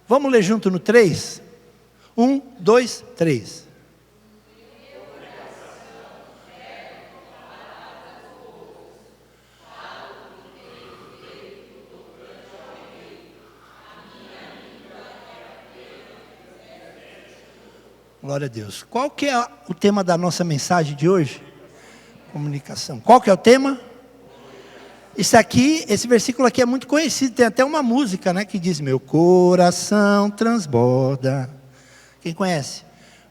Vamos ler junto no 3? 1, 2, 3. Glória a Deus. Qual que é o tema da nossa mensagem de hoje? Comunicação. Qual que é o tema? Esse versículo aqui é muito conhecido. Tem até uma música, né, que diz: meu coração transborda. Quem conhece?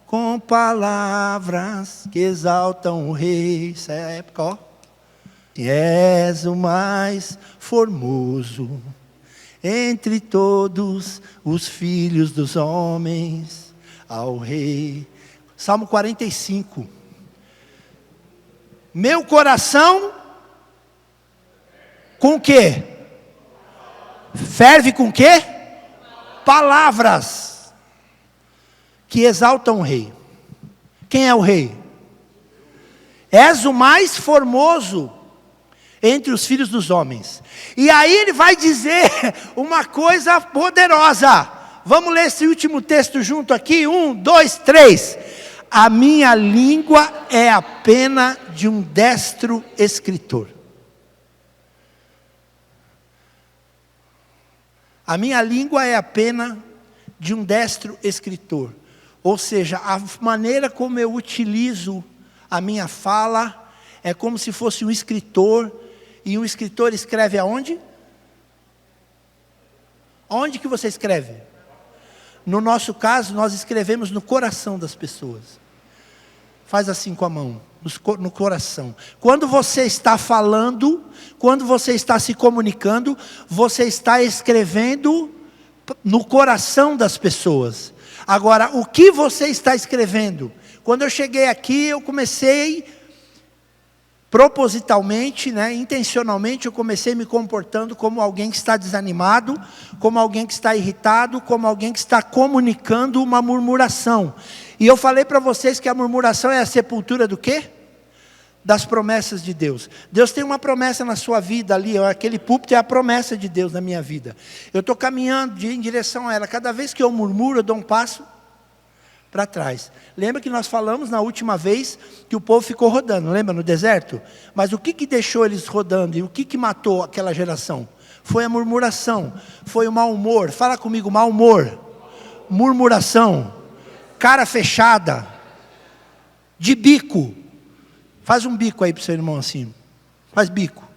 Com palavras que exaltam o rei. Isso é a época, ó. És o mais formoso entre todos os filhos dos homens. Ao rei. Salmo 45. Meu coração com o quê? Ferve com o quê? Palavras que exaltam o rei. Quem é o rei? És o mais formoso entre os filhos dos homens. E aí ele vai dizer uma coisa poderosa. Vamos ler esse último texto junto aqui? 1, 2, 3. A minha língua é a pena de um destro escritor. A minha língua é a pena de um destro escritor. Ou seja, a maneira como eu utilizo a minha fala é como se fosse um escritor. E um escritor escreve aonde? Onde que você escreve? No nosso caso, nós escrevemos no coração das pessoas. Faz assim com a mão, no coração. Quando você está falando, quando você está se comunicando, você está escrevendo no coração das pessoas. Agora, o que você está escrevendo? Quando eu cheguei aqui, eu comecei propositalmente, né, intencionalmente, eu comecei me comportando como alguém que está desanimado, como alguém que está irritado, como alguém que está comunicando uma murmuração. E eu falei para vocês que a murmuração é a sepultura do quê? Das promessas de Deus. Deus tem uma promessa na sua vida ali, aquele púlpito é a promessa de Deus na minha vida. Eu estou caminhando em direção a ela. Cada vez que eu murmuro, eu dou um passo para trás. Lembra que nós falamos na última vez que o povo ficou rodando, lembra, no deserto? Mas o que deixou eles rodando e o que matou aquela geração? Foi a murmuração, foi o mau humor. Fala comigo, mau humor, murmuração, cara fechada, de bico. Faz um bico aí para o seu irmão assim, faz bico,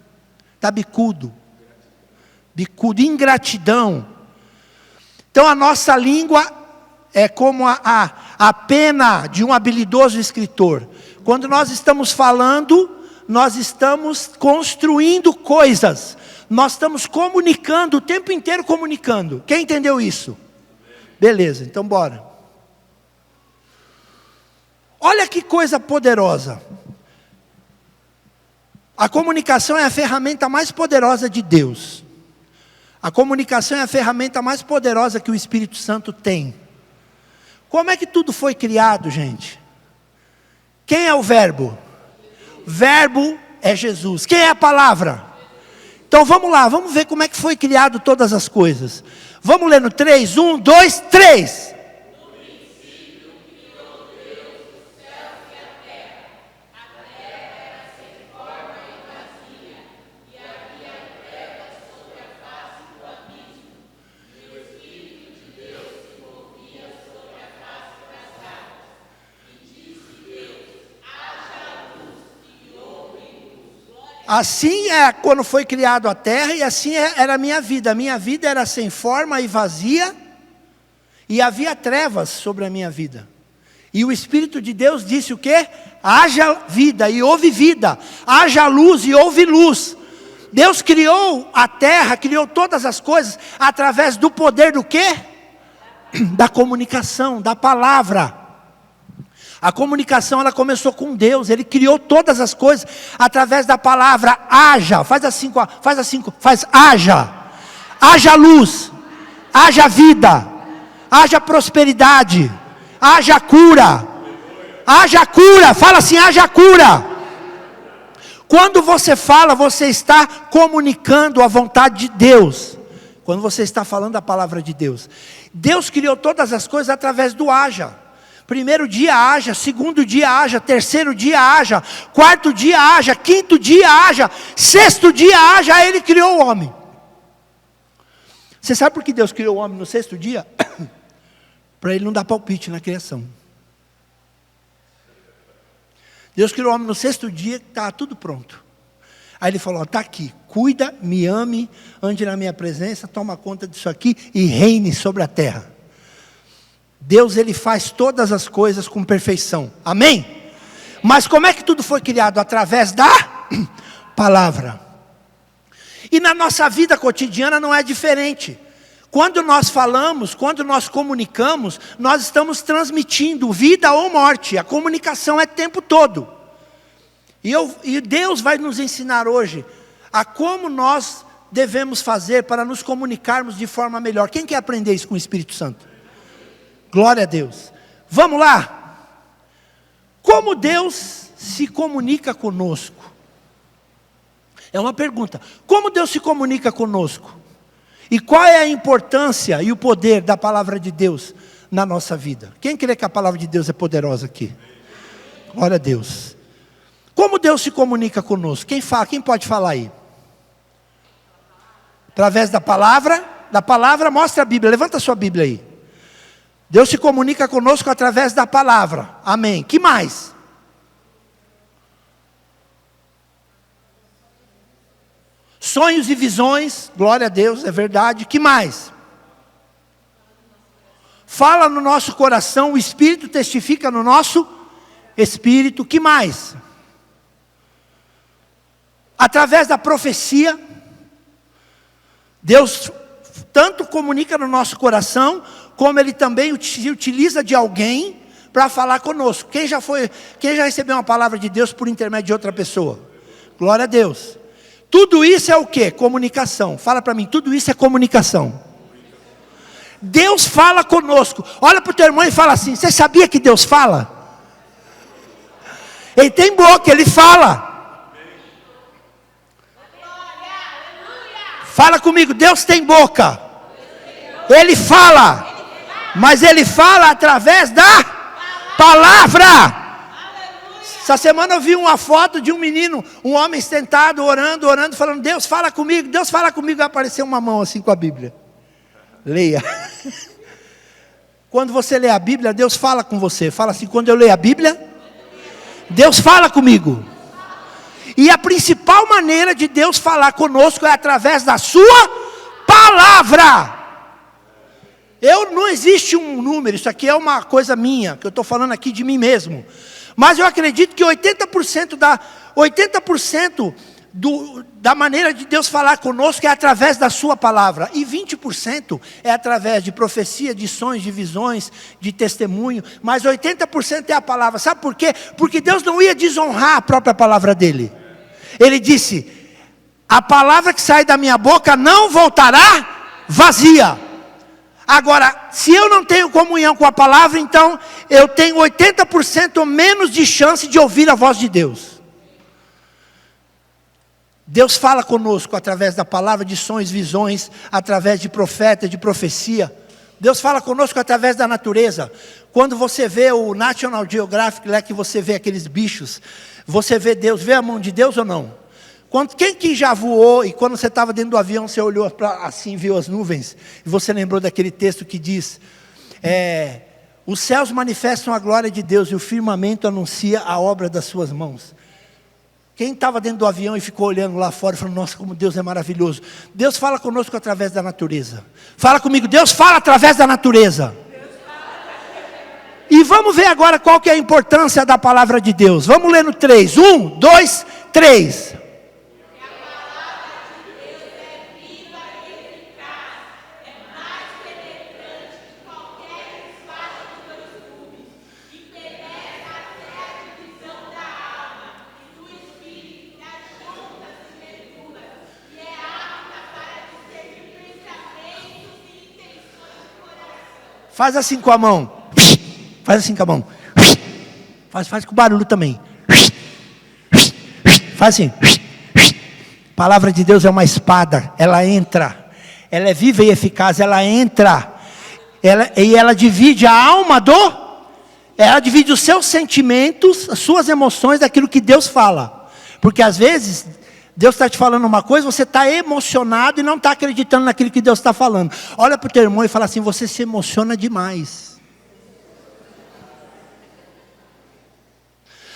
está bicudo, ingratidão. Então a nossa língua é como a pena de um habilidoso escritor. Quando nós estamos falando, nós estamos construindo coisas. Nós estamos comunicando, o tempo inteiro comunicando. Quem entendeu isso? Beleza, então bora. Olha que coisa poderosa. A comunicação é a ferramenta mais poderosa de Deus. A comunicação é a ferramenta mais poderosa que o Espírito Santo tem. Como é que tudo foi criado, gente? Quem é o verbo? Verbo é Jesus. Quem é a palavra? Então vamos lá, vamos ver como é que foi criado todas as coisas. Vamos ler no 3, 1, 2, 3. Assim é quando foi criado a terra, e assim era a minha vida. A minha vida era sem forma e vazia, e havia trevas sobre a minha vida. E o Espírito de Deus disse o quê? Haja vida, e houve vida. Haja luz, e houve luz. Deus criou a terra, criou todas as coisas, através do poder do quê? Da comunicação, da palavra. A comunicação, ela começou com Deus. Ele criou todas as coisas através da palavra haja. Faz assim, faz haja. Haja luz, haja vida, haja prosperidade, haja cura. Haja cura, fala assim, haja cura. Quando você fala, você está comunicando a vontade de Deus. quando você está falando a palavra de Deus. Deus criou todas as coisas através do haja. Primeiro dia haja, segundo dia haja, terceiro dia haja, quarto dia haja, quinto dia haja, sexto dia haja, aí Ele criou o homem. Você sabe por que Deus criou o homem no sexto dia? Para Ele não dar palpite na criação. Deus criou o homem no sexto dia, estava tudo pronto. Aí Ele falou, está aqui, cuida, me ame, ande na minha presença, toma conta disso aqui e reine sobre a terra. Deus, Ele faz todas as coisas com perfeição, amém? Mas como é que tudo foi criado? Através da palavra. E na nossa vida cotidiana não é diferente. Quando nós falamos, quando nós comunicamos, nós estamos transmitindo vida ou morte. A comunicação é o tempo todo. E Deus vai nos ensinar hoje a como nós devemos fazer para nos comunicarmos de forma melhor. Quem quer aprender isso com o Espírito Santo? Glória a Deus. Vamos lá. Como Deus se comunica conosco? É uma pergunta. Como Deus se comunica conosco? E qual é a importância e o poder da palavra de Deus na nossa vida? Quem crê que a palavra de Deus é poderosa aqui? Glória a Deus. Como Deus se comunica conosco? Quem fala? Quem pode falar aí? Através da palavra? Da palavra, mostra a Bíblia. Levanta a sua Bíblia aí. Deus se comunica conosco através da palavra. Amém. Que mais? Sonhos e visões. Glória a Deus, é verdade. Que mais? Fala no nosso coração. O Espírito testifica no nosso espírito. Que mais? Através da profecia. Deus tanto comunica no nosso coração, como Ele também utiliza de alguém para falar conosco. Quem já recebeu uma palavra de Deus por intermédio de outra pessoa? Glória a Deus. Tudo isso é o quê? Comunicação. Fala para mim, tudo isso é comunicação. Deus fala conosco. Olha para o teu irmão e fala assim, você sabia que Deus fala? Ele tem boca, Ele fala. Fala comigo, Deus tem boca. Ele fala. Mas Ele fala através da palavra. Essa semana eu vi uma foto de um menino, um homem sentado, orando, falando, Deus fala comigo, Deus fala comigo. Vai aparecer uma mão assim com a Bíblia. Leia. Quando você lê a Bíblia, Deus fala com você. Fala assim, quando eu leio a Bíblia, Deus fala comigo. E a principal maneira de Deus falar conosco é através da sua palavra. Não existe um número, isso aqui é uma coisa minha, que eu estou falando aqui de mim mesmo. Mas eu acredito que 80% da maneira de Deus falar conosco é através da sua palavra. E 20% é através de profecia, de sonhos, de visões, de testemunho. Mas 80% é a palavra. Sabe por quê? Porque Deus não ia desonrar a própria palavra dele. Ele disse, a palavra que sai da minha boca não voltará vazia. Agora, se eu não tenho comunhão com a palavra, então eu tenho 80% menos de chance de ouvir a voz de Deus. Deus fala conosco através da palavra, de sonhos, visões, através de profeta, de profecia. Deus fala conosco através da natureza. Quando você vê o National Geographic, lá que você vê aqueles bichos, você vê Deus, vê a mão de Deus ou não? Quem que já voou e quando você estava dentro do avião, você olhou assim, viu as nuvens, e você lembrou daquele texto que diz, os céus manifestam a glória de Deus e o firmamento anuncia a obra das suas mãos. Quem estava dentro do avião e ficou olhando lá fora, falando, nossa, como Deus é maravilhoso. Deus fala conosco através da natureza. Fala comigo, Deus fala através da natureza. E vamos ver agora qual que é a importância da palavra de Deus. Vamos ler no 3. 1, 2, 3. Faz assim com a mão. Faz assim com a mão. Faz com barulho também. Faz assim. A palavra de Deus é uma espada. Ela entra. ela é viva e eficaz, ela entra, e ela divide a alma ela divide os seus sentimentos, as suas emoções daquilo que Deus fala. Porque às vezes, Deus está te falando uma coisa, você está emocionado e não está acreditando naquilo que Deus está falando. Olha para o teu irmão e fala assim, você se emociona demais.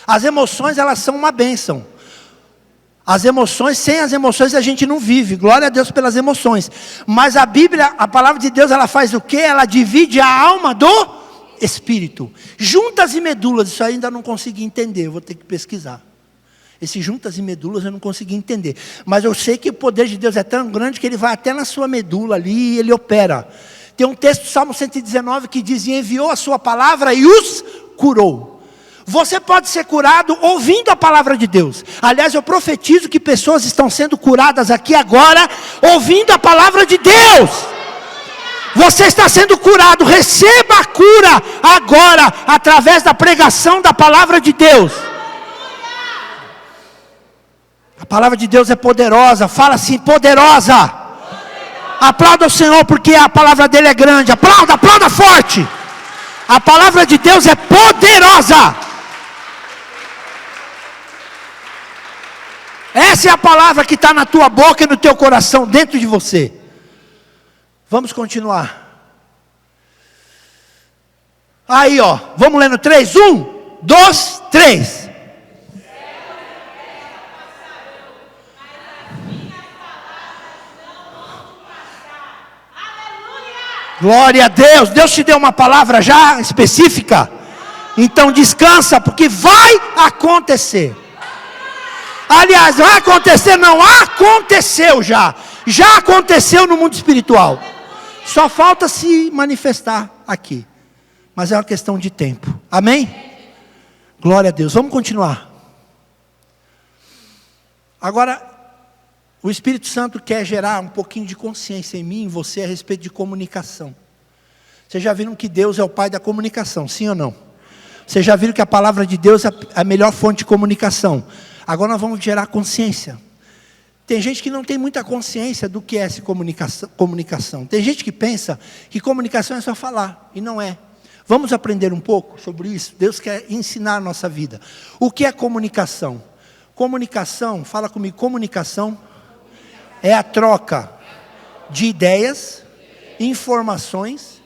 As emoções, elas são uma bênção. As emoções, sem as emoções a gente não vive. Glória a Deus pelas emoções. Mas a Bíblia, a palavra de Deus, ela faz o quê? Ela divide a alma do espírito. Juntas e medulas, isso ainda não consegui entender, eu vou ter que pesquisar. Esse juntas e medulas eu não consegui entender. Mas eu sei que o poder de Deus é tão grande que ele vai até na sua medula ali e ele opera. Tem um texto do Salmo 119 que diz, e enviou a sua palavra e os curou. Você pode ser curado ouvindo a palavra de Deus. Aliás, eu profetizo que pessoas estão sendo curadas aqui agora, ouvindo a palavra de Deus. Você está sendo curado, receba a cura agora, através da pregação da palavra de Deus. A palavra de Deus é poderosa, fala assim, poderosa. Aplauda o Senhor, porque a palavra dele é grande, aplauda forte. A palavra de Deus é poderosa. Essa é a palavra que está na tua boca e no teu coração, dentro de você. Vamos continuar. Aí ó, vamos lendo 3, 1, 2, 3. Glória a Deus, Deus te deu uma palavra já específica. Então descansa, porque vai acontecer. Aliás, vai acontecer, não, aconteceu já. Já aconteceu no mundo espiritual. Só falta se manifestar aqui. Mas é uma questão de tempo. Amém? Glória a Deus. Vamos continuar. Agora, o Espírito Santo quer gerar um pouquinho de consciência em mim e em você a respeito de comunicação. Vocês já viram que Deus é o Pai da comunicação, sim ou não? Vocês já viram que a palavra de Deus é a melhor fonte de comunicação. Agora nós vamos gerar consciência. Tem gente que não tem muita consciência do que é essa comunicação. Tem gente que pensa que comunicação é só falar, e não é. Vamos aprender um pouco sobre isso? Deus quer ensinar a nossa vida. O que é comunicação? Comunicação, fala comigo, comunicação é a troca de ideias, informações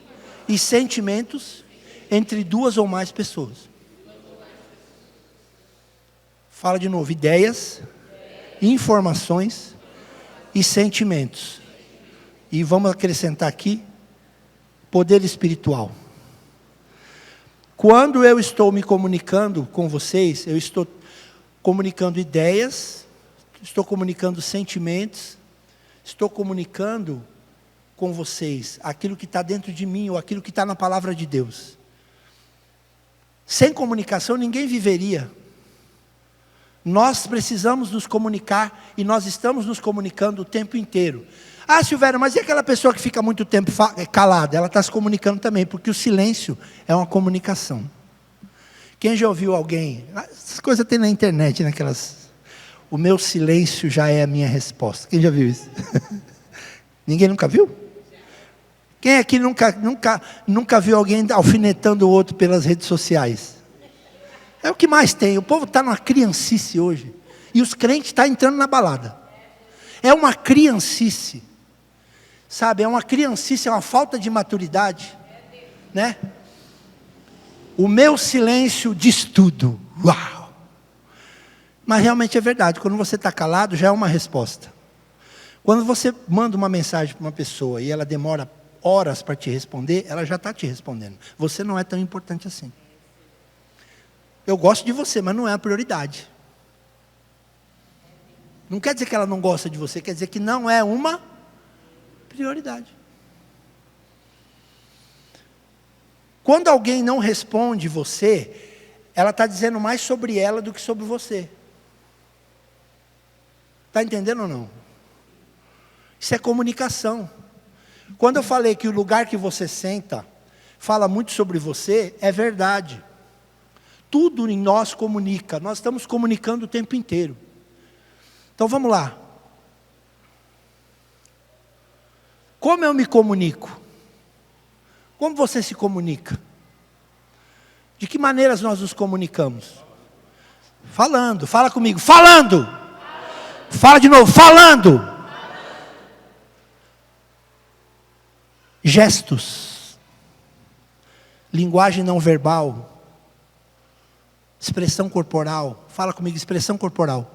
e sentimentos entre duas ou mais pessoas. Fala de novo, ideias, informações e sentimentos. E vamos acrescentar aqui, poder espiritual. Quando eu estou me comunicando com vocês, eu estou comunicando ideias, estou comunicando sentimentos, estou comunicando com vocês aquilo que está dentro de mim, ou aquilo que está na palavra de Deus. Sem comunicação ninguém viveria. Nós precisamos nos comunicar, e nós estamos nos comunicando o tempo inteiro. Ah, Silvério, mas e aquela pessoa que fica muito tempo calada? Ela está se comunicando também, porque o silêncio é uma comunicação. Quem já ouviu alguém? Essas coisas tem na internet, naquelas... O meu silêncio já é a minha resposta. Quem já viu isso? Ninguém nunca viu? Quem aqui nunca viu alguém alfinetando o outro pelas redes sociais? É o que mais tem. O povo está numa criancice hoje. E os crentes estão entrando na balada. É uma criancice. Sabe, é uma criancice, é uma falta de maturidade. Né? O meu silêncio diz tudo. Uau! Mas realmente é verdade. Quando você está calado, já é uma resposta. Quando você manda uma mensagem para uma pessoa e ela demora horas para te responder, ela já está te respondendo. Você não é tão importante assim. Eu gosto de você, mas não é a prioridade. Não quer dizer que ela não gosta de você, quer dizer que não é uma prioridade. Quando alguém não responde você, ela está dizendo mais sobre ela do que sobre você. Está entendendo ou não? Isso é comunicação. Quando eu falei que o lugar que você senta fala muito sobre você, é verdade. Tudo em nós comunica, nós estamos comunicando o tempo inteiro. Então vamos lá. Como eu me comunico? Como você se comunica? De que maneiras nós nos comunicamos? Falando, fala comigo, falando! Fala de novo, falando! Gestos, linguagem não verbal, expressão corporal. Fala comigo, expressão corporal.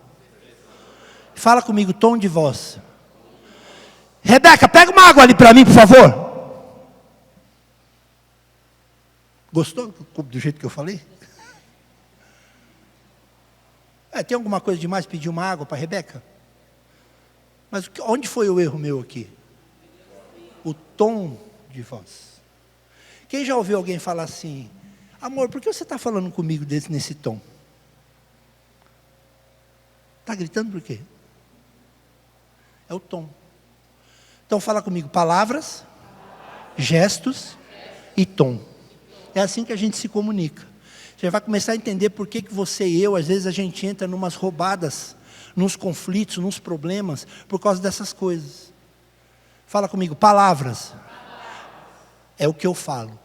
Fala comigo, tom de voz. Rebeca, pega uma água ali para mim, por favor. Gostou do jeito que eu falei? Tem alguma coisa demais pedir uma água para a Rebeca? Mas onde foi o erro meu aqui? O tom de voz. Quem já ouviu alguém falar assim: amor, por que você está falando comigo nesse tom? Está gritando por quê? É o tom. Então fala comigo, palavras, gestos e tom. É assim que a gente se comunica. Você vai começar a entender por que você e eu, às vezes a gente entra numas roubadas, nos conflitos, nos problemas, por causa dessas coisas. Fala comigo, palavras é o que eu falo.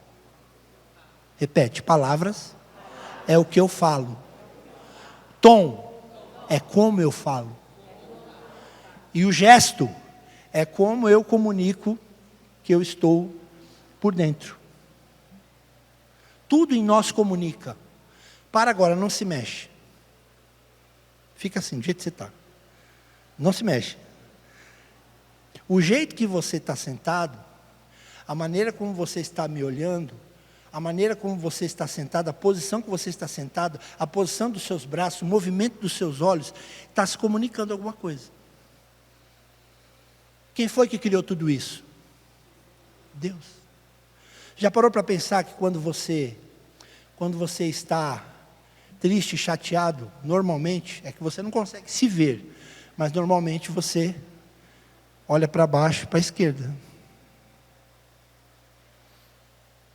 Repete, palavras é o que eu falo. Tom é como eu falo. E o gesto é como eu comunico que eu estou por dentro. Tudo em nós comunica. Para agora, não se mexe. Fica assim, do jeito que você está. Não se mexe. O jeito que você está sentado, a maneira como você está me olhando, a maneira como você está sentado, a posição que você está sentado, a posição dos seus braços, o movimento dos seus olhos, está se comunicando alguma coisa. Quem foi que criou tudo isso? Deus. Já parou para pensar que quando você está triste, chateado, normalmente, é que você não consegue se ver, mas normalmente você olha para baixo, para a esquerda.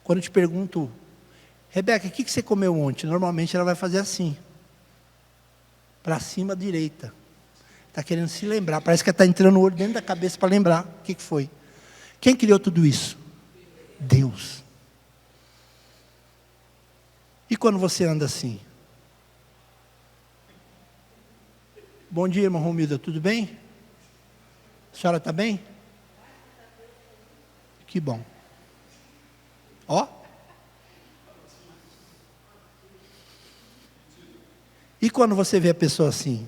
Quando eu te pergunto, Rebeca, o que você comeu ontem? Normalmente ela vai fazer assim, para cima à direita. Está querendo se lembrar, parece que está entrando o olho dentro da cabeça para lembrar o que foi. Quem criou tudo isso? Deus. E quando você anda assim? Bom dia, irmã Romilda, tudo bem? A senhora está bem? Que bom. Ó. E quando você vê a pessoa assim?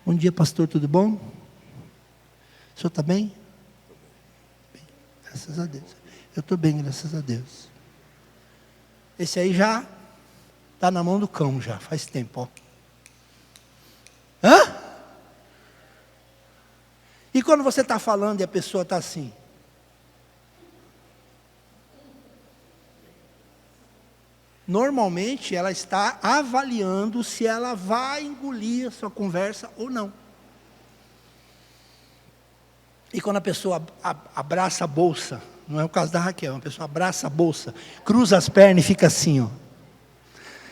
Bom dia, pastor, tudo bom? O senhor está bem? Bem? Graças a Deus. Eu estou bem, graças a Deus. Esse aí já está na mão do cão, já faz tempo, ó. Hã? E quando você está falando e a pessoa está assim? Normalmente ela está avaliando se ela vai engolir a sua conversa ou não. E quando a pessoa abraça a bolsa, não é o caso da Raquel, uma pessoa abraça a bolsa, cruza as pernas e fica assim, ó.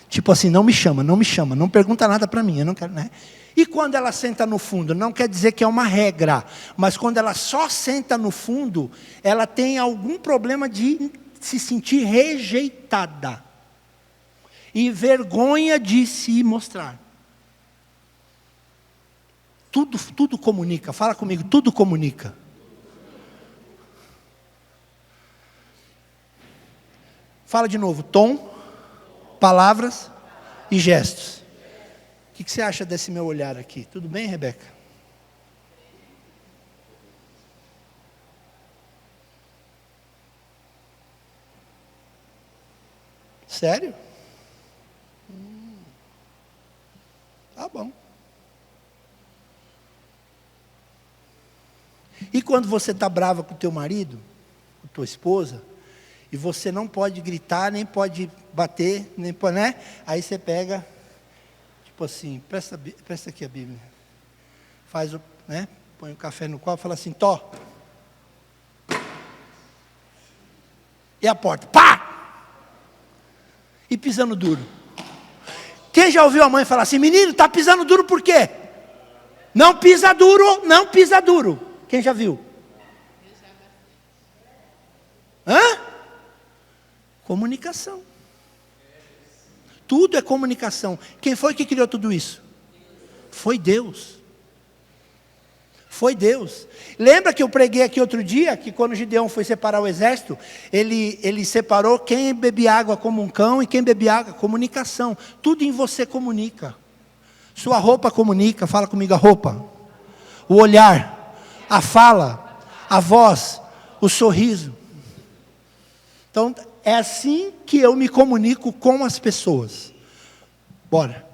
Tipo assim, não me chama, não pergunta nada para mim, eu não quero, né? E quando ela senta no fundo, não quer dizer que é uma regra, mas quando ela só senta no fundo, ela tem algum problema de se sentir rejeitada. E vergonha de se mostrar. Tudo comunica, fala comigo, tudo comunica. Fala de novo, tom, palavras e gestos. O que você acha desse meu olhar aqui? Tudo bem, Rebeca? Sério? Tá bom. E quando você está brava com o teu marido, com a tua esposa, e você não pode gritar, nem pode bater, nem pode, né? Aí você pega, tipo assim, presta aqui a Bíblia. Faz o, né? Põe o café no copo e fala assim, Tó. E a porta, pá! E pisando duro. Quem já ouviu a mãe falar assim, menino, está pisando duro por quê? Não pisa duro, não pisa duro. Quem já viu? Comunicação. Tudo é comunicação. Quem foi que criou tudo isso? Foi Deus. Foi Deus. Lembra que eu preguei aqui outro dia, que quando Gideão foi separar o exército, ele separou quem bebe água como um cão e quem bebe água, comunicação. Tudo em você comunica. Sua roupa comunica, fala comigo a roupa. O olhar, a fala, a voz, o sorriso. Então, é assim que eu me comunico com as pessoas. Bora.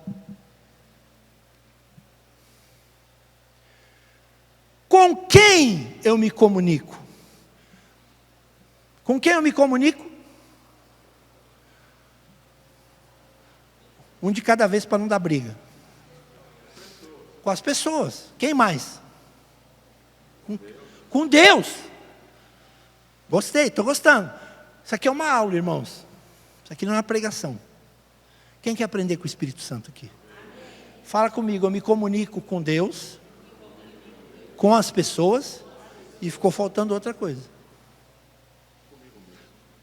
Com quem eu me comunico? Com quem eu me comunico? Um de cada vez para não dar briga. Com as pessoas. Quem mais? Com Deus. Gostei, estou gostando. Isso aqui é uma aula, irmãos. Isso aqui não é uma pregação. Quem quer aprender com o Espírito Santo aqui? Fala comigo, eu me comunico com Deus, com as pessoas, e ficou faltando outra coisa.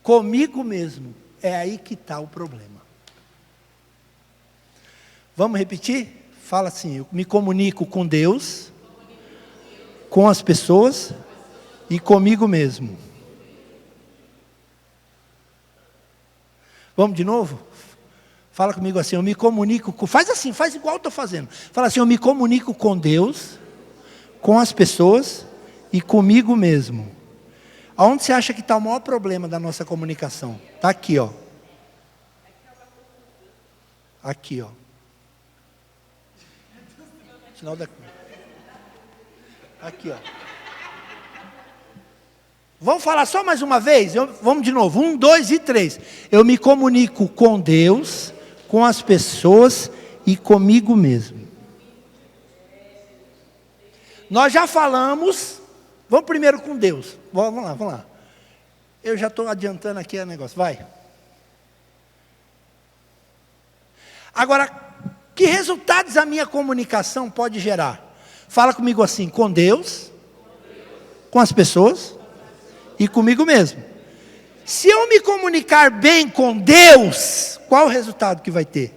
Comigo mesmo. É aí que está o problema. Vamos repetir? Fala assim, eu me comunico com Deus, com as pessoas e comigo mesmo. Vamos de novo? Fala comigo assim, eu me comunico com... Faz assim, faz igual eu estou fazendo. Fala assim, eu me comunico com Deus, com as pessoas e comigo mesmo. Aonde você acha que está o maior problema da nossa comunicação? Está aqui, ó. Aqui, ó. Sinal da... Aqui, ó. Vamos falar só mais uma vez? Vamos de novo. 1, 2 e 3. Eu me comunico com Deus, com as pessoas e comigo mesmo. Nós já falamos. Vamos primeiro com Deus. Vamos lá. Eu já estou adiantando aqui o negócio. Vai. Agora, que resultados a minha comunicação pode gerar? Fala comigo assim, com Deus, com as pessoas e comigo mesmo. Se eu me comunicar bem com Deus, qual o resultado que vai ter?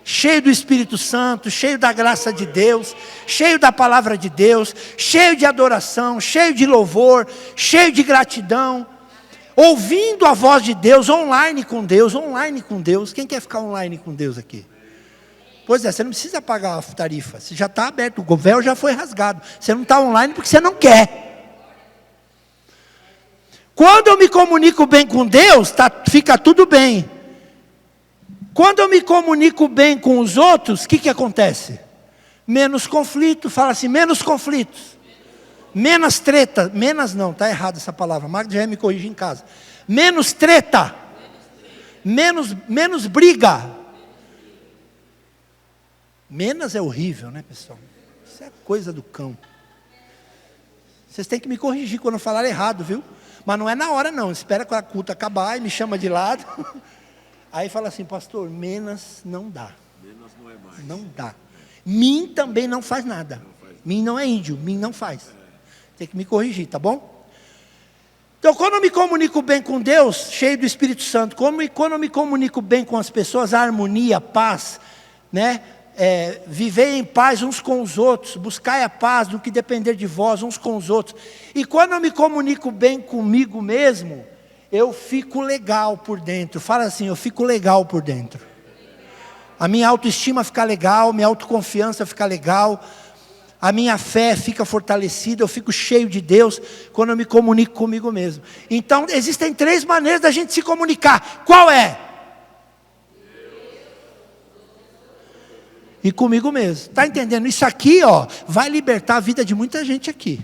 Cheio do Espírito Santo, cheio da graça de Deus, cheio da palavra de Deus, cheio de adoração, cheio de louvor, cheio de gratidão, ouvindo a voz de Deus, online com Deus. Quem quer ficar online com Deus aqui? Pois é, você não precisa pagar a tarifa, você já está aberto, o véu já foi rasgado, você não está online porque você não quer. Quando eu me comunico bem com Deus, fica tudo bem. Quando eu me comunico bem com os outros, o que acontece? Menos conflito, fala assim, menos conflitos. Menos treta, menos não, está errada essa palavra, Magda já me corrige em casa. Menos treta, menos briga. Menos é horrível, né, pessoal? Isso é coisa do cão. Vocês têm que me corrigir quando eu falar errado, viu? Mas não é na hora não, espera que a culto acabar e me chama de lado. Aí fala assim, pastor, menos não dá. Menos não é mais. Não dá. Mim também não faz nada. Mim não é índio, mim não faz. Tem que me corrigir, tá bom? Então, quando eu me comunico bem com Deus, cheio do Espírito Santo, quando eu me comunico bem com as pessoas, a harmonia, a paz, né? Viver em paz uns com os outros, buscar a paz no que depender de vós uns com os outros. E quando eu me comunico bem comigo mesmo, eu fico legal por dentro. Fala assim, eu fico legal por dentro. A minha autoestima fica legal, minha autoconfiança fica legal, a minha fé fica fortalecida, eu fico cheio de Deus quando eu me comunico comigo mesmo. Então existem 3 maneiras da gente se comunicar. Qual é? E comigo mesmo. Está entendendo? Isso aqui, ó, vai libertar a vida de muita gente aqui.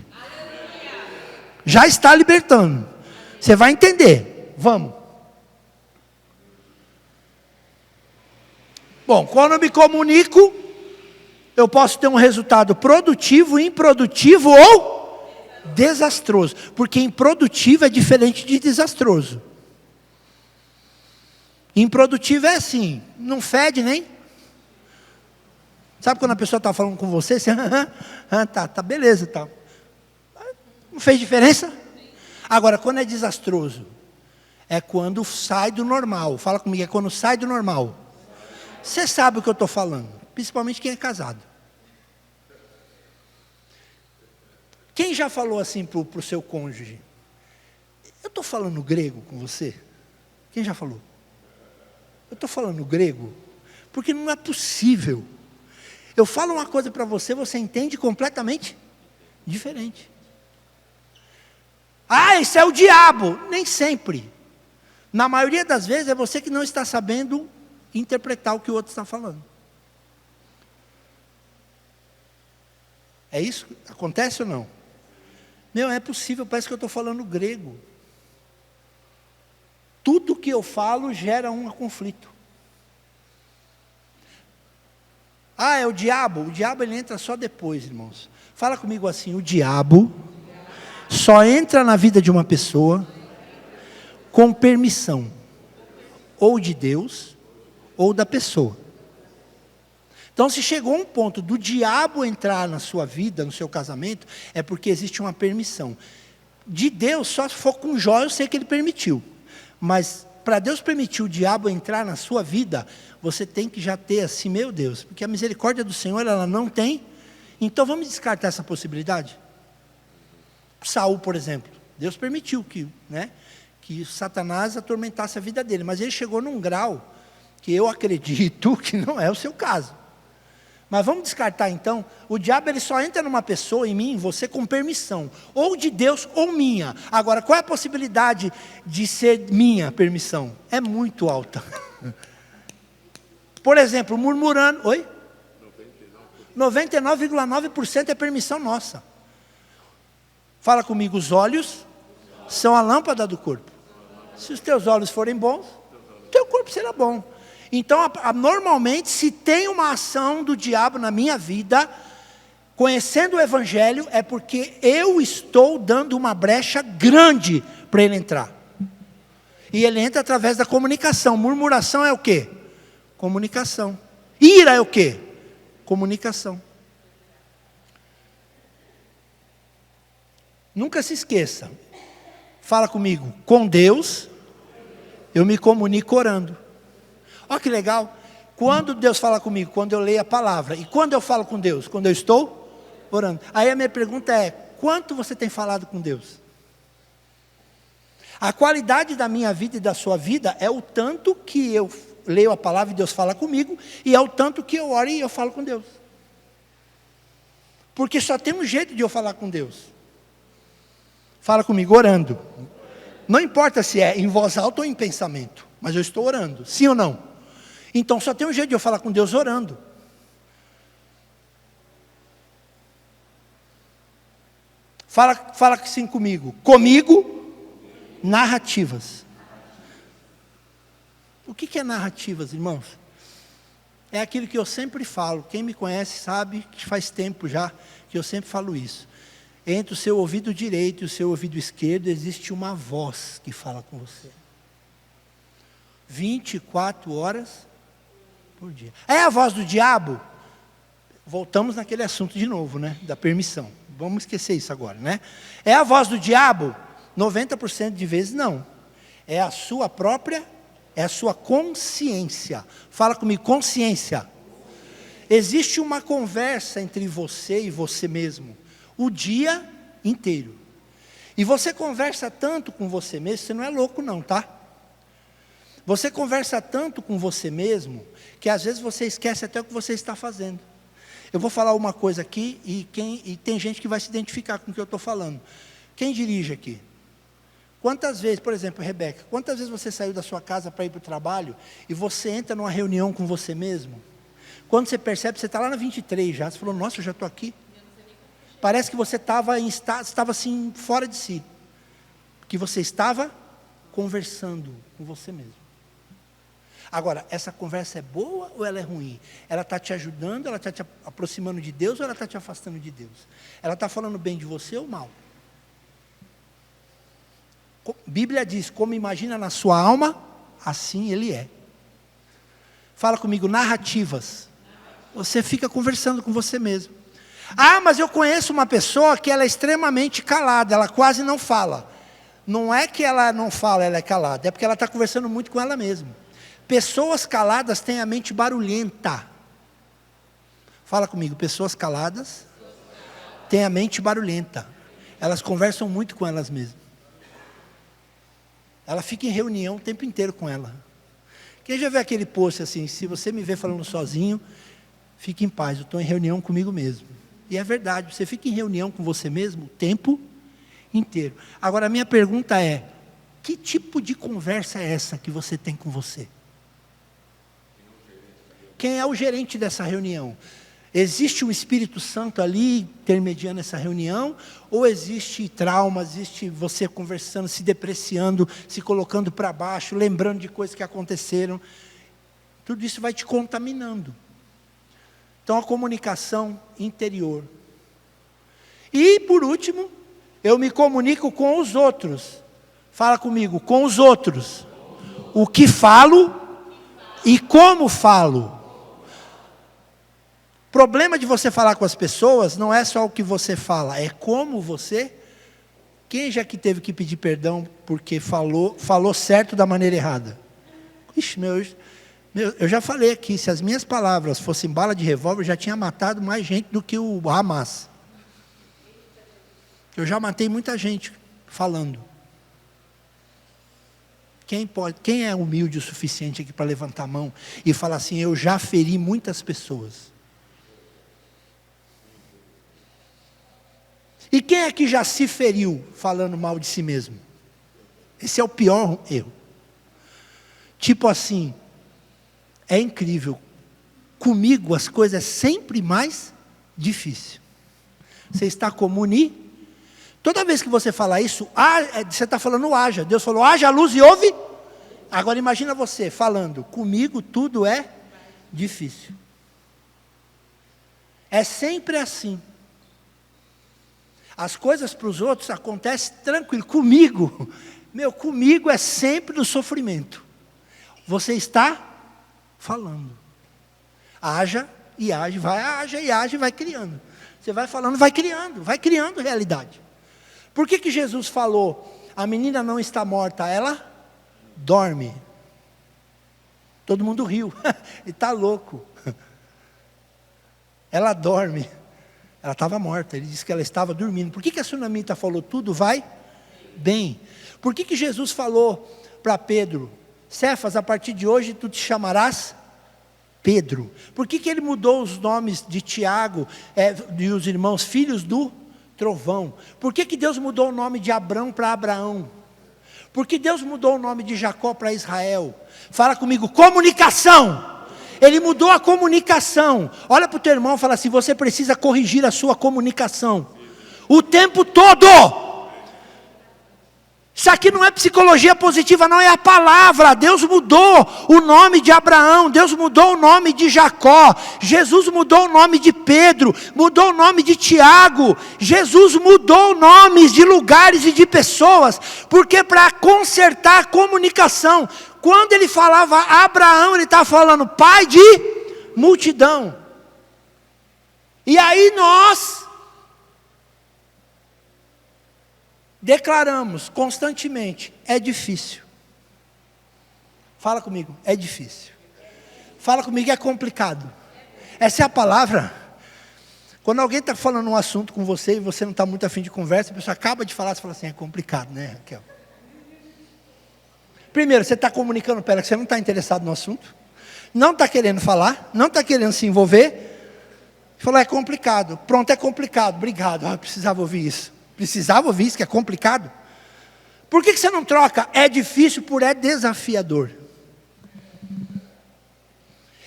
Já está libertando. Você vai entender. Vamos. Bom, quando eu me comunico, eu posso ter um resultado produtivo, improdutivo ou desastroso. Porque improdutivo é diferente de desastroso. Improdutivo é assim, não fede nem. Sabe quando a pessoa está falando com você, você, tá, beleza, tá. Não fez diferença? Agora, quando é desastroso, É quando sai do normal. Fala comigo, é quando sai do normal. Você sabe o que eu estou falando, principalmente quem é casado. Quem já falou assim para o seu cônjuge? Eu estou falando grego com você? Quem já falou? Eu estou falando grego? Porque não é possível. Eu falo uma coisa para você, você entende completamente diferente. Ah, isso é o diabo. Nem sempre. Na maioria das vezes é você que não está sabendo interpretar o que o outro está falando. É isso? Acontece ou não? Meu, é possível, parece que eu estou falando grego. Tudo que eu falo gera um conflito. Ah, é o diabo? O diabo ele entra só depois, irmãos. Fala comigo assim, o diabo só entra na vida de uma pessoa com permissão, ou de Deus, ou da pessoa. Então, se chegou um ponto do diabo entrar na sua vida, no seu casamento, é porque existe uma permissão. De Deus, só se for com Jó, eu sei que ele permitiu. Mas, para Deus permitir o diabo entrar na sua vida, você tem que já ter assim, meu Deus, porque a misericórdia do Senhor, ela não tem. Então, vamos descartar essa possibilidade? Saul, por exemplo, Deus permitiu que Satanás atormentasse a vida dele, mas ele chegou num grau que eu acredito que não é o seu caso. Mas vamos descartar então, o diabo ele só entra numa pessoa, em mim, em você, com permissão, ou de Deus ou minha. Agora, qual é a possibilidade de ser minha permissão? É muito alta. Por exemplo, murmurando, oi? 99,9% é permissão nossa. Fala comigo, os olhos são a lâmpada do corpo. Se os teus olhos forem bons, teu corpo será bom. Então, normalmente, se tem uma ação do diabo na minha vida, conhecendo o Evangelho, é porque eu estou dando uma brecha grande para ele entrar. E ele entra através da comunicação. Murmuração é o quê? Comunicação. Ira é o quê? Comunicação. Nunca se esqueça. Fala comigo. Com Deus, eu me comunico orando. Olha que legal, quando Deus fala comigo, quando eu leio a palavra, e quando eu falo com Deus, quando eu estou orando. Aí a minha pergunta é, quanto você tem falado com Deus? A qualidade da minha vida e da sua vida é o tanto que eu leio a palavra e Deus fala comigo, e é o tanto que eu oro e eu falo com Deus. Porque só tem um jeito de eu falar com Deus. Fala comigo, orando. Não importa se é em voz alta ou em pensamento, mas eu estou orando, sim ou não? Então só tem um jeito de eu falar com Deus orando. Fala assim comigo. Comigo, narrativas. O que é narrativas, irmãos? É aquilo que eu sempre falo. Quem me conhece sabe que faz tempo já que eu sempre falo isso. Entre o seu ouvido direito e o seu ouvido esquerdo existe uma voz que fala com você. 24 horas por dia. É a voz do diabo? Voltamos naquele assunto de novo, né? Da permissão. Vamos esquecer isso agora, né? É a voz do diabo? 90% de vezes não. É a sua própria, é a sua consciência. Fala comigo, consciência. Existe uma conversa entre você e você mesmo, o dia inteiro. E você conversa tanto com você mesmo, você não é louco não, tá? Você conversa tanto com você mesmo, que às vezes você esquece até o que você está fazendo. Eu vou falar uma coisa aqui, e tem gente que vai se identificar com o que eu estou falando. Quem dirige aqui? Quantas vezes, por exemplo, Rebeca, quantas vezes você saiu da sua casa para ir para o trabalho, e você entra numa reunião com você mesmo? Quando você percebe, você está lá na 23 já, você falou, nossa, eu já estou aqui. Parece que você estava assim, fora de si. Que você estava conversando com você mesmo. Agora, essa conversa é boa ou ela é ruim? Ela está te ajudando, ela está te aproximando de Deus ou ela está te afastando de Deus? Ela está falando bem de você ou mal? Bíblia diz, como imagina na sua alma, assim ele é. Fala comigo, narrativas. Você fica conversando com você mesmo. Ah, mas eu conheço uma pessoa que ela é extremamente calada, ela quase não fala. Não é que ela não fala, ela é calada, é porque ela está conversando muito com ela mesma. Pessoas caladas têm a mente barulhenta. Fala comigo, pessoas caladas têm a mente barulhenta. Elas conversam muito com elas mesmas. Ela fica em reunião o tempo inteiro com ela. Quem já vê aquele post assim, se você me vê falando sozinho, fique em paz, eu estou em reunião comigo mesmo. E é verdade, você fica em reunião com você mesmo o tempo inteiro. Agora a minha pergunta é, que tipo de conversa é essa que você tem com você? Quem é o gerente dessa reunião? Existe um Espírito Santo ali intermediando essa reunião? Ou existe trauma, existe você conversando, se depreciando, se colocando para baixo, lembrando de coisas que aconteceram? Tudo isso vai te contaminando. Então a comunicação interior. E por último, eu me comunico com os outros. Fala comigo, com os outros. O que falo e como falo. O problema de você falar com as pessoas não é só o que você fala, é como você. Quem já que teve que pedir perdão porque falou certo da maneira errada? Ixi, eu já falei aqui, se as minhas palavras fossem bala de revólver, eu já tinha matado mais gente do que o Hamas. Eu já matei muita gente falando. Quem é humilde o suficiente aqui para levantar a mão e falar assim, eu já feri muitas pessoas? E quem é que já se feriu falando mal de si mesmo? Esse é o pior erro. Tipo assim, é incrível. Comigo as coisas é sempre mais difícil. Você está toda vez que você fala isso, você está falando haja. Deus falou, haja luz e ouve. Agora imagina você falando, comigo tudo é difícil. É sempre assim. As coisas para os outros acontecem tranquilo. Comigo é sempre do sofrimento. Você está falando. Haja e age, vai criando. Você vai falando, vai criando realidade. Por que Jesus falou, a menina não está morta, ela dorme? Todo mundo riu, ele está louco. Ela dorme. Ela estava morta, ele disse que ela estava dormindo. Por que a sunamita falou, tudo vai bem? Por que Jesus falou para Pedro, Cefas, a partir de hoje tu te chamarás Pedro? Por que ele mudou os nomes de Tiago e os irmãos, filhos do trovão? Por que Deus mudou o nome de Abrão para Abraão? Por que Deus mudou o nome de Jacó para Israel? Fala comigo, comunicação. Ele mudou a comunicação. Olha para o teu irmão e fala assim, você precisa corrigir a sua comunicação. O tempo todo. Isso aqui não é psicologia positiva, não, é a palavra. Deus mudou o nome de Abraão, Deus mudou o nome de Jacó, Jesus mudou o nome de Pedro, mudou o nome de Tiago, Jesus mudou nomes de lugares e de pessoas, porque para consertar a comunicação, quando ele falava Abraão, ele estava falando pai de multidão. E aí nós declaramos constantemente, é difícil. Fala comigo, é difícil. Fala comigo, é complicado. Essa é a palavra. Quando alguém está falando um assunto com você e você não está muito afim de conversa, a pessoa acaba de falar, você fala assim, é complicado, né, Raquel? Primeiro, você está comunicando para ela que você não está interessado no assunto, não está querendo falar, não está querendo se envolver, falou, é complicado. Pronto, é complicado, obrigado, eu precisava ouvir isso. Precisava ouvir isso, que é complicado. Por que você não troca? É difícil por é desafiador.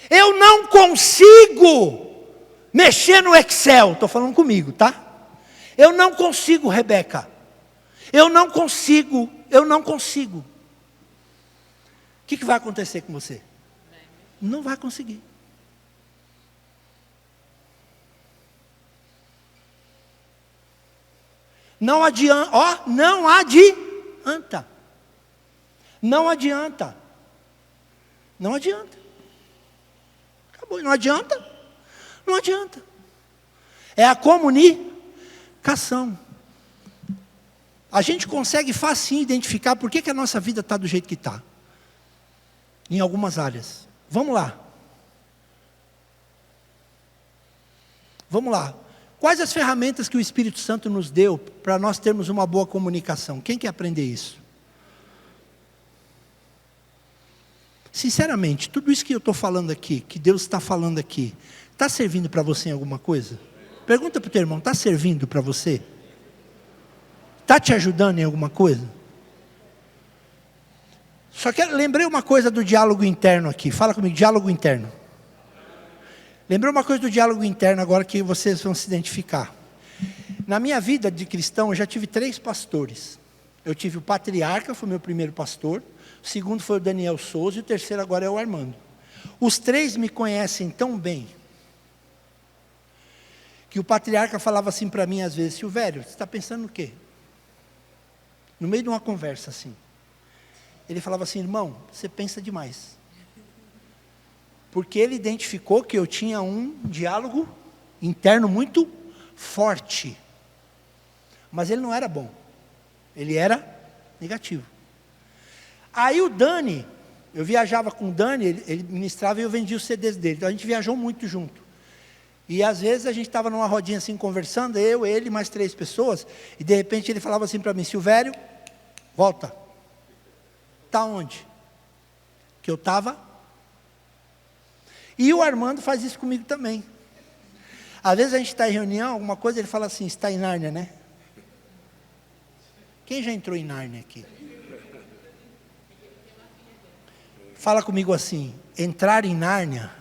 Eu não consigo mexer no Excel. Estou falando comigo, tá? Eu não consigo, Rebeca. Eu não consigo. O que vai acontecer com você? Não vai conseguir. Não adianta, não adianta. Não adianta. Não adianta. Acabou, não adianta. Não adianta. É a comunicação. A gente consegue facinho identificar por que a nossa vida está do jeito que está. Em algumas áreas. Vamos lá. Vamos lá. Quais as ferramentas que o Espírito Santo nos deu para nós termos uma boa comunicação? Quem quer aprender isso? Sinceramente, tudo isso que eu estou falando aqui, que Deus está falando aqui, está servindo para você em alguma coisa? Pergunta para o teu irmão, está servindo para você? Está te ajudando em alguma coisa? Só que lembrei uma coisa do diálogo interno aqui. Fala comigo, diálogo interno. Lembrei uma coisa do diálogo interno agora que vocês vão se identificar. Na minha vida de cristão, eu já tive 3 pastores. Eu tive o patriarca, foi meu primeiro pastor. O segundo foi o Daniel Souza e o terceiro agora é o Armando. Os 3 me conhecem tão bem, que o patriarca falava assim para mim às vezes: Silvério, você está pensando no quê? No meio de uma conversa assim. Ele falava assim: irmão, você pensa demais. Porque ele identificou que eu tinha um diálogo interno muito forte. Mas ele não era bom. Ele era negativo. Aí o Dani, eu viajava com o Dani, ele ministrava e eu vendia os CDs dele. Então a gente viajou muito junto. E às vezes a gente estava numa rodinha assim conversando, eu, ele, mais 3 pessoas, e de repente ele falava assim para mim: Silvério, volta. Está onde? Que eu estava. E o Armando faz isso comigo também. Às vezes a gente está em reunião, alguma coisa, ele fala assim: está em Nárnia, né? Quem já entrou em Nárnia aqui? Fala comigo assim: entrar em Nárnia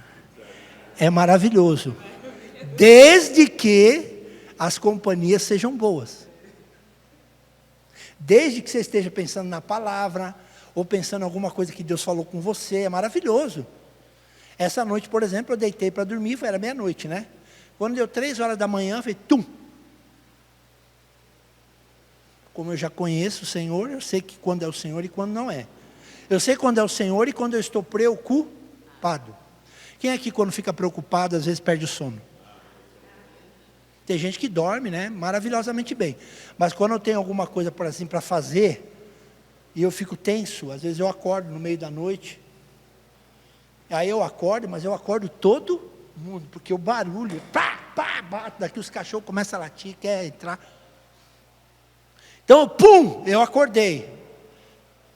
é maravilhoso, desde que as companhias sejam boas. Desde que você esteja pensando na palavra, ou pensando em alguma coisa que Deus falou com você, é maravilhoso. Essa noite, por exemplo, eu deitei para dormir, era meia-noite, né? Quando deu 3 horas da manhã, eu falei, tum! Como eu já conheço o Senhor, eu sei que quando é o Senhor e quando não é. Eu sei quando é o Senhor e quando eu estou preocupado. Quem aqui quando fica preocupado, às vezes perde o sono? Tem gente que dorme, né? Maravilhosamente bem. Mas quando eu tenho alguma coisa por assim para fazer, e eu fico tenso, às vezes eu acordo no meio da noite. Aí eu acordo, mas eu acordo todo mundo, porque o barulho, bate, daqui os cachorros começam a latir, quer entrar. Então, pum, eu acordei.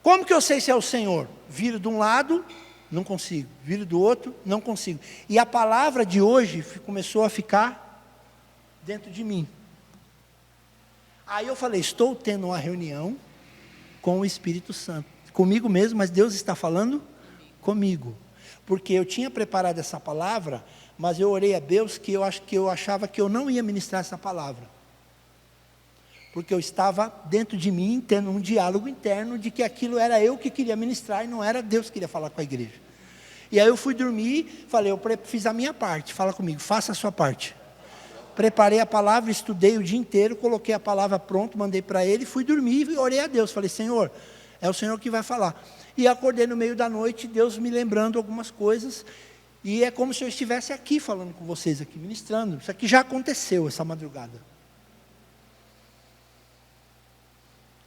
Como que eu sei se é o Senhor? Viro de um lado, não consigo. Viro do outro, não consigo. E a palavra de hoje começou a ficar dentro de mim. Aí eu falei, estou tendo uma reunião com o Espírito Santo. Comigo mesmo, mas Deus está falando comigo. Porque eu tinha preparado essa palavra, mas eu orei a Deus que eu achava que eu não ia ministrar essa palavra. Porque eu estava dentro de mim, tendo um diálogo interno de que aquilo era eu que queria ministrar e não era Deus que queria falar com a igreja. E aí eu fui dormir, falei, eu fiz a minha parte, fala comigo, faça a sua parte. Preparei a palavra, estudei o dia inteiro, coloquei a palavra pronto, mandei para ele, fui dormir e orei a Deus. Falei, Senhor, é o Senhor que vai falar. E acordei no meio da noite, Deus me lembrando algumas coisas, e é como se eu estivesse aqui falando com vocês, aqui ministrando. Isso aqui já aconteceu essa madrugada.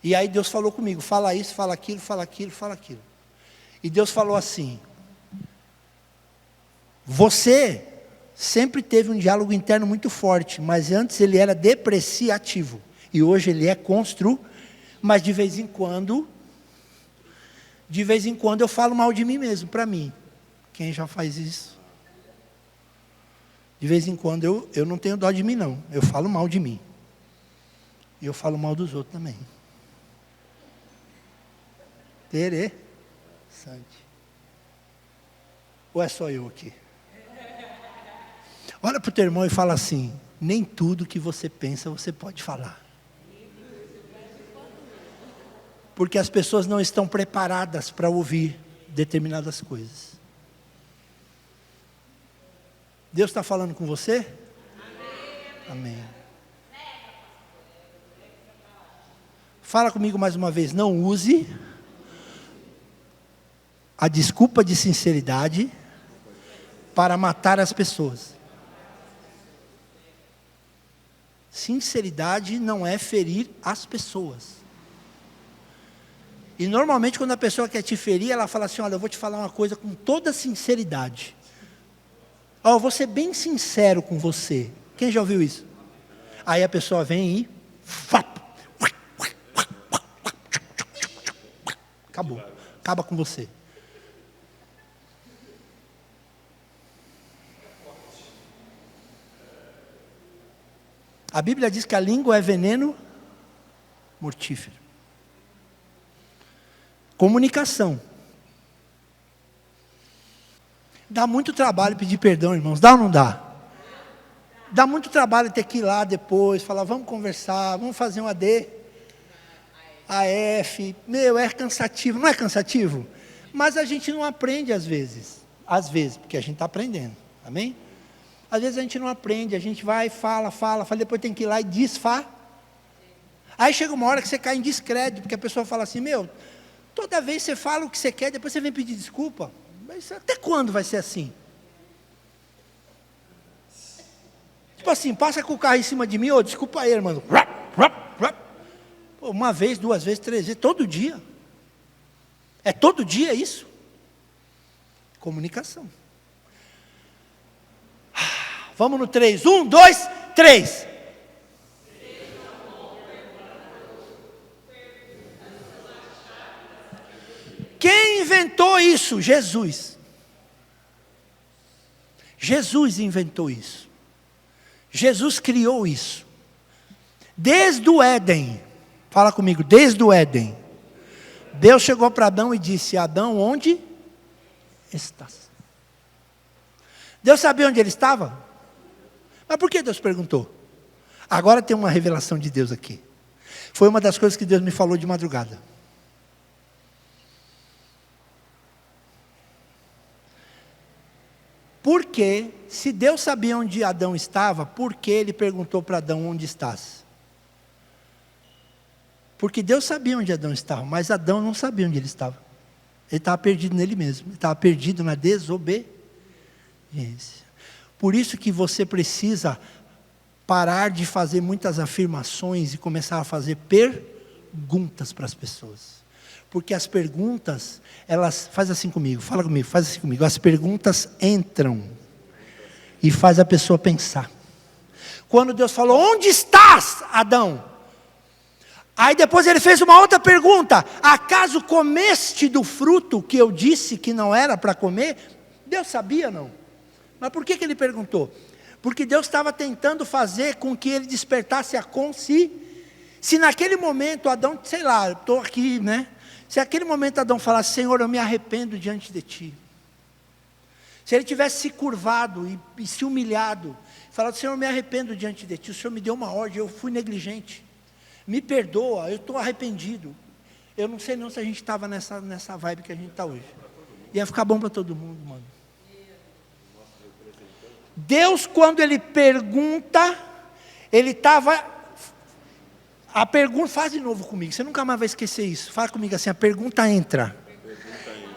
E aí Deus falou comigo, fala isso, fala aquilo, fala aquilo, fala aquilo. E Deus falou assim, você sempre teve um diálogo interno muito forte, mas antes ele era depreciativo, e hoje ele é mas de vez em quando eu falo mal de mim mesmo, para mim. Quem já faz isso? De vez em quando eu não tenho dó de mim não, eu falo mal de mim. E eu falo mal dos outros também. Interessante. Ou é só eu aqui? Olha para o teu irmão e fala assim, nem tudo que você pensa você pode falar. Porque as pessoas não estão preparadas para ouvir determinadas coisas. Deus está falando com você? Amém. Fala comigo mais uma vez, não use a desculpa de sinceridade para matar as pessoas. Sinceridade não é ferir as pessoas. E normalmente quando a pessoa quer te ferir, ela fala assim, olha, eu vou te falar uma coisa com toda sinceridade. Ó, eu vou ser bem sincero com você. Quem já ouviu isso? Aí a pessoa vem e... acabou. Acaba com você. A Bíblia diz que a língua é veneno mortífero. Comunicação. Dá muito trabalho pedir perdão, irmãos. Dá ou não dá? Dá muito trabalho ter que ir lá depois, falar, vamos conversar, vamos fazer um AD, AF. Meu, é cansativo. Não é cansativo? Mas a gente não aprende às vezes. Às vezes, porque a gente está aprendendo. Amém? Às vezes a gente não aprende, a gente vai, fala, depois tem que ir lá e desfá. Aí chega uma hora que você cai em descrédito, porque a pessoa fala assim, meu, toda vez você fala o que você quer, depois você vem pedir desculpa. Mas até quando vai ser assim? Tipo assim, passa com o carro em cima de mim, desculpa aí, irmão. Uma vez, 2 vezes, 3 vezes, todo dia. É todo dia isso? Comunicação. Vamos no 3. 1, 2, 3. Quem inventou isso? Jesus. Jesus inventou isso. Jesus criou isso. Desde o Éden. Fala comigo, desde o Éden. Deus chegou para Adão e disse, Adão, onde estás? Deus sabia onde ele estava? Mas por que Deus perguntou? Agora tem uma revelação de Deus aqui. Foi uma das coisas que Deus me falou de madrugada. Porque, se Deus sabia onde Adão estava, por que ele perguntou para Adão onde estás? Porque Deus sabia onde Adão estava, mas Adão não sabia onde ele estava. Ele estava perdido nele mesmo, ele estava perdido na desobediência. Por isso que você precisa parar de fazer muitas afirmações e começar a fazer perguntas para as pessoas. Porque as perguntas, elas, faz assim comigo, fala comigo, faz assim comigo. As perguntas entram e faz a pessoa pensar. Quando Deus falou, onde estás, Adão? Aí depois ele fez uma outra pergunta, acaso comeste do fruto que eu disse que não era para comer? Deus sabia não? Mas por que ele perguntou? Porque Deus estava tentando fazer com que ele despertasse a consciência. Se naquele momento Adão, sei lá, estou aqui, né? Se naquele momento Adão falasse, Senhor, eu me arrependo diante de Ti. Se ele tivesse se curvado e se humilhado, falado, Senhor, eu me arrependo diante de Ti, o Senhor me deu uma ordem, eu fui negligente. Me perdoa, eu estou arrependido. Eu não sei não se a gente estava nessa vibe que a gente está hoje. Ia ficar bom para todo mundo, mano. Deus, quando Ele pergunta, Ele estava... A pergunta, faz de novo comigo, você nunca mais vai esquecer isso. Fala comigo assim, a pergunta entra.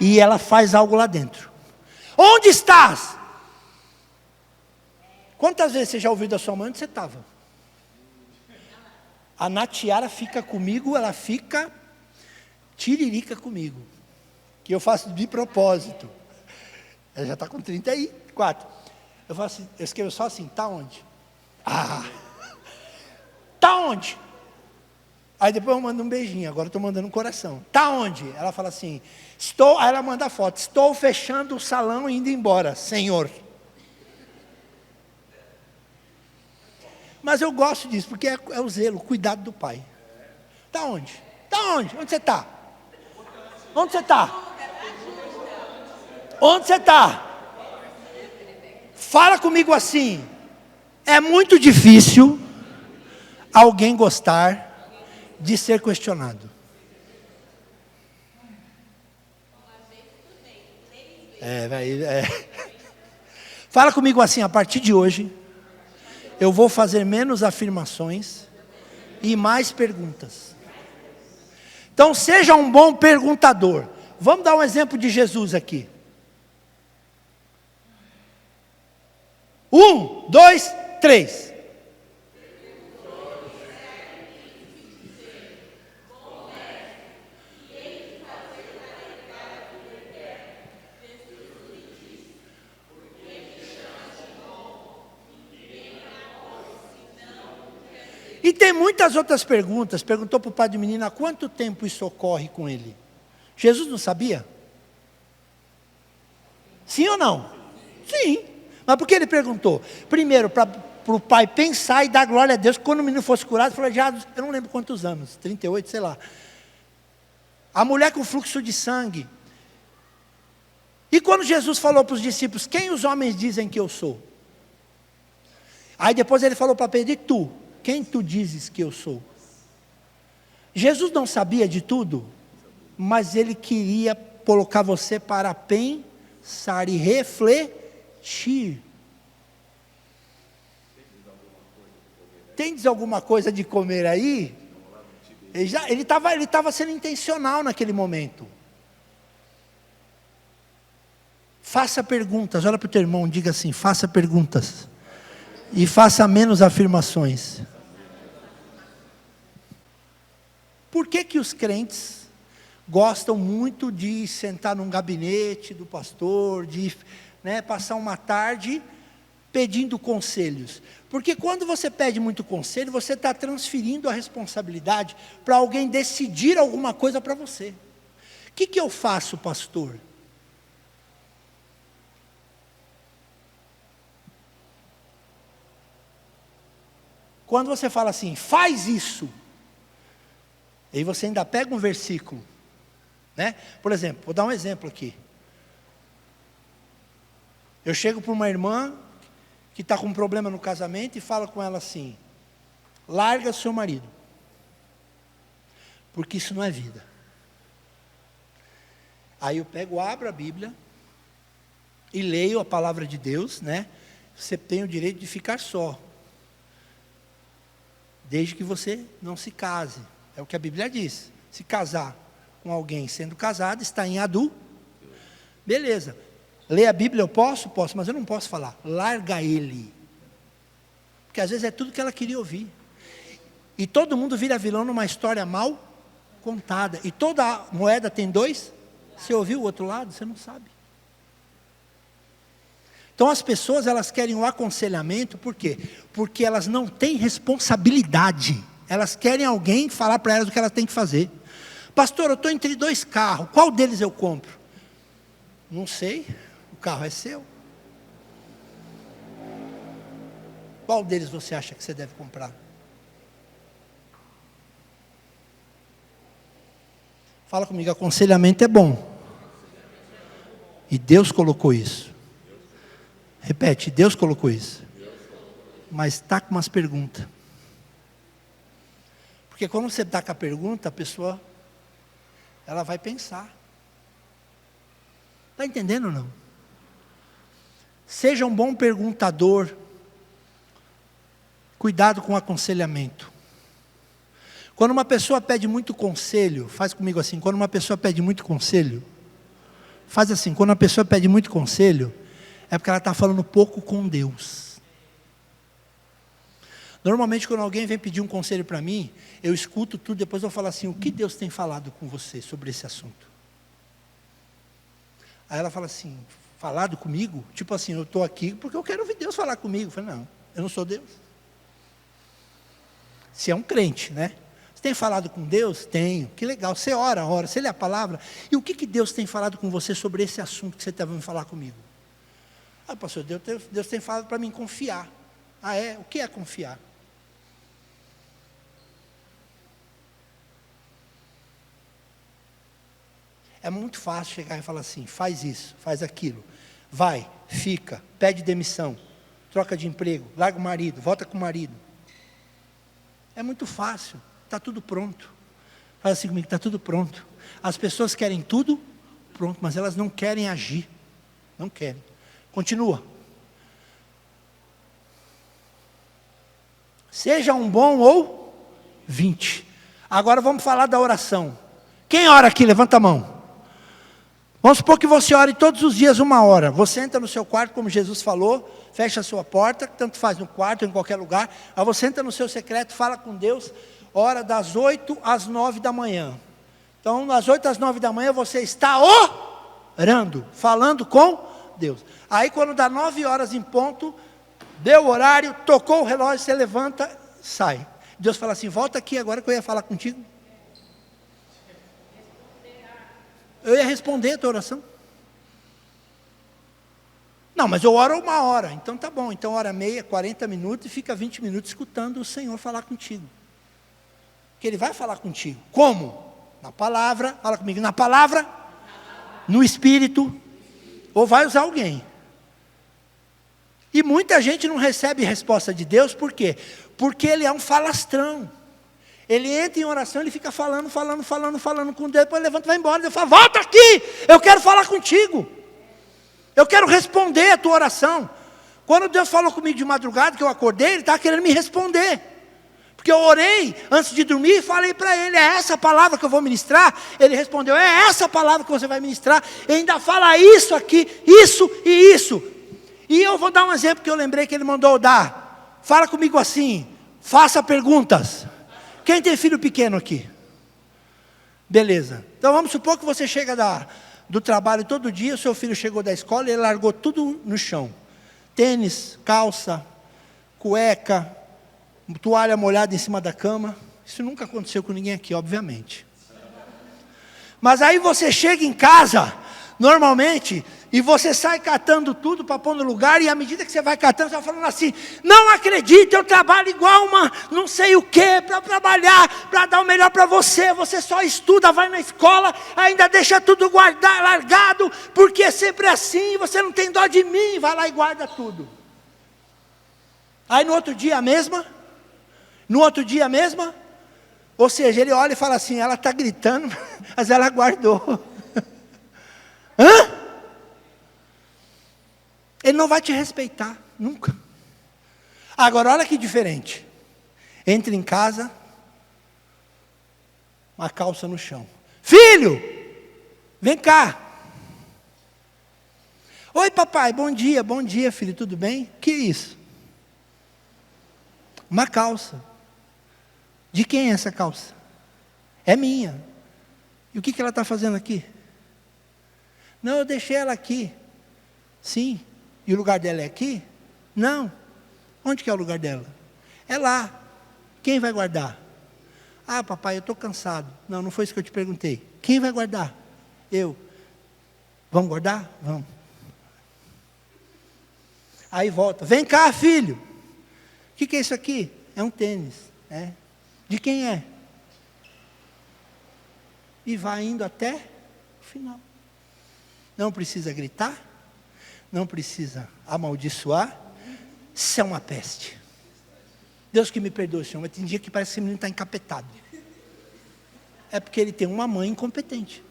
E ela faz algo lá dentro. Onde estás? Quantas vezes você já ouviu da sua mãe onde você estava? A Natiara fica comigo, ela fica tiririca comigo. Que eu faço de propósito. Ela já está com 34. Eu faço assim, eu escrevo só assim, tá onde? Tá onde? Aí depois eu mando um beijinho, agora eu estou mandando um coração. Tá onde? Ela fala assim, aí ela manda a foto, estou fechando o salão e indo embora, Senhor. Mas eu gosto disso, porque é o zelo, o cuidado do pai. Tá onde? Tá onde? Onde você está? Onde você está? Onde você está? Fala comigo assim, é muito difícil alguém gostar de ser questionado. Fala comigo assim, a partir de hoje, eu vou fazer menos afirmações e mais perguntas. Então seja um bom perguntador. Vamos dar um exemplo de Jesus aqui. 1, 2, 3. E tem muitas outras perguntas. Perguntou para o pai do menino, há quanto tempo isso ocorre com ele? Jesus não sabia? Sim ou não? Sim. Mas por que ele perguntou? Primeiro, para o pai pensar e dar glória a Deus, que quando o menino fosse curado, falou, já, eu não lembro quantos anos, 38, sei lá. A mulher com fluxo de sangue. E quando Jesus falou para os discípulos, quem os homens dizem que eu sou? Aí depois ele falou para Pedro, e tu? Quem tu dizes que eu sou? Jesus não sabia de tudo, mas ele queria colocar você para pensar e refletir. Tem alguma coisa de comer aí? Ele estava sendo intencional naquele momento. Faça perguntas, olha para o teu irmão, diga assim, faça perguntas. E faça menos afirmações. Por que os crentes gostam muito de sentar num gabinete do pastor, de passar uma tarde pedindo conselhos? Porque quando você pede muito conselho, você está transferindo a responsabilidade para alguém decidir alguma coisa para você. O que eu faço, pastor? Quando você fala assim, faz isso, aí você ainda pega um versículo, né? Por exemplo, vou dar um exemplo aqui. Eu chego para uma irmã que está com um problema no casamento e falo com ela assim, larga seu marido, porque isso não é vida. Aí eu abro a Bíblia e leio a palavra de Deus, né? Você tem o direito de ficar só, desde que você não se case. É o que a Bíblia diz. Se casar com alguém sendo casado, está em adulto. Beleza. Ler a Bíblia eu posso, mas eu não posso falar. Larga ele. Porque às vezes é tudo que ela queria ouvir. E todo mundo vira vilão numa história mal contada. E toda moeda tem dois. Você ouviu o outro lado? Você não sabe. Então as pessoas, elas querem o aconselhamento, por quê? Porque elas não têm responsabilidade. Elas querem alguém falar para elas o que elas têm que fazer. Pastor, eu estou entre dois carros, qual deles eu compro? Não sei, o carro é seu. Qual deles você acha que você deve comprar? Fala comigo, aconselhamento é bom. E Deus colocou isso. Repete, Deus colocou isso. Mas está com umas perguntas. Porque quando você está com a pergunta, a pessoa, ela vai pensar. Está entendendo ou não? Seja um bom perguntador. Cuidado com o aconselhamento. Quando uma pessoa pede muito conselho, faz comigo assim, quando uma pessoa pede muito conselho, faz assim, quando uma pessoa pede muito conselho, é porque ela está falando pouco com Deus. Normalmente quando alguém vem pedir um conselho para mim, eu escuto tudo, depois eu falo assim, o que Deus tem falado com você sobre esse assunto? Aí ela fala assim, falado comigo? Tipo assim, eu estou aqui porque eu quero ouvir Deus falar comigo. Eu falei, não, eu não sou Deus. Se é um crente, né? Você tem falado com Deus? Tenho. Que legal, você ora, você lê a palavra. E o que Deus tem falado com você sobre esse assunto que você está vindo falar comigo? Ah, pastor, Deus tem falado para mim confiar. Ah, é? O que é confiar? É muito fácil chegar e falar assim, faz isso, faz aquilo. Vai, fica, pede demissão, troca de emprego, larga o marido, volta com o marido. É muito fácil, está tudo pronto. Fala assim comigo, está tudo pronto. As pessoas querem tudo pronto, mas elas não querem agir. Não querem. Continua. Seja um bom ouvinte. Agora vamos falar da oração. Quem ora aqui? Levanta a mão. Vamos supor que você ore todos os dias 1 hora. Você entra no seu quarto, como Jesus falou, fecha a sua porta, tanto faz no quarto ou em qualquer lugar. Aí você entra no seu secreto, fala com Deus, ora das 8 às 9 da manhã. Então, das 8 às 9 da manhã, você está orando, falando com Deus. Aí, quando dá 9 horas em ponto, deu o horário, tocou o relógio, você levanta, sai. Deus fala assim, volta aqui agora que eu ia falar contigo. Eu ia responder a tua oração. Não, mas eu oro 1 hora, então tá bom, então hora meia, 40 minutos e fica 20 minutos escutando o Senhor falar contigo. Porque Ele vai falar contigo. Como? Na palavra, fala comigo, na palavra, no Espírito, ou vai usar alguém. E muita gente não recebe resposta de Deus, por quê? Porque ele é um falastrão. Ele entra em oração, ele fica falando com Deus, depois levanta e vai embora. Deus fala, volta aqui, eu quero falar contigo. Eu quero responder a tua oração. Quando Deus falou comigo de madrugada, que eu acordei, Ele estava querendo me responder. Porque eu orei antes de dormir e falei para Ele, é essa palavra que eu vou ministrar? Ele respondeu, é essa palavra que você vai ministrar. E ainda fala isso aqui, isso e isso. E eu vou dar um exemplo que eu lembrei que Ele mandou dar. Fala comigo assim, faça perguntas. Quem tem filho pequeno aqui? Beleza. Então vamos supor que você chega do trabalho todo dia, o seu filho chegou da escola e ele largou tudo no chão. Tênis, calça, cueca, toalha molhada em cima da cama. Isso nunca aconteceu com ninguém aqui, obviamente. Mas aí você chega em casa, normalmente, e você sai catando tudo para pôr no lugar, e à medida que você vai catando, você vai falando assim, não acredito, eu trabalho igual uma não sei o que, para trabalhar, para dar o melhor para você só estuda, vai na escola, ainda deixa tudo largado, porque é sempre assim, você não tem dó de mim, vai lá e guarda tudo. Aí no outro dia a mesma, ou seja, ele olha e fala assim, ela está gritando, mas ela guardou. Hã? Ele não vai te respeitar, nunca. Agora, olha que diferente. Entra em casa, uma calça no chão. Filho, vem cá. Oi, papai, bom dia, filho, tudo bem? Que isso? Uma calça. De quem é essa calça? É minha. E o que ela está fazendo aqui? Não, eu deixei ela aqui. Sim. E o lugar dela é aqui? Não. Onde que é o lugar dela? É lá. Quem vai guardar? Ah, papai, eu estou cansado. Não, não foi isso que eu te perguntei. Quem vai guardar? Eu. Vamos guardar? Vamos. Aí volta. Vem cá, filho. O que é isso aqui? É um tênis. É. De quem é? E vai indo até o final. Não precisa gritar. Não precisa amaldiçoar. Isso é uma peste. Deus que me perdoe, Senhor, mas tem dia que parece que esse menino está encapetado. É porque ele tem uma mãe incompetente.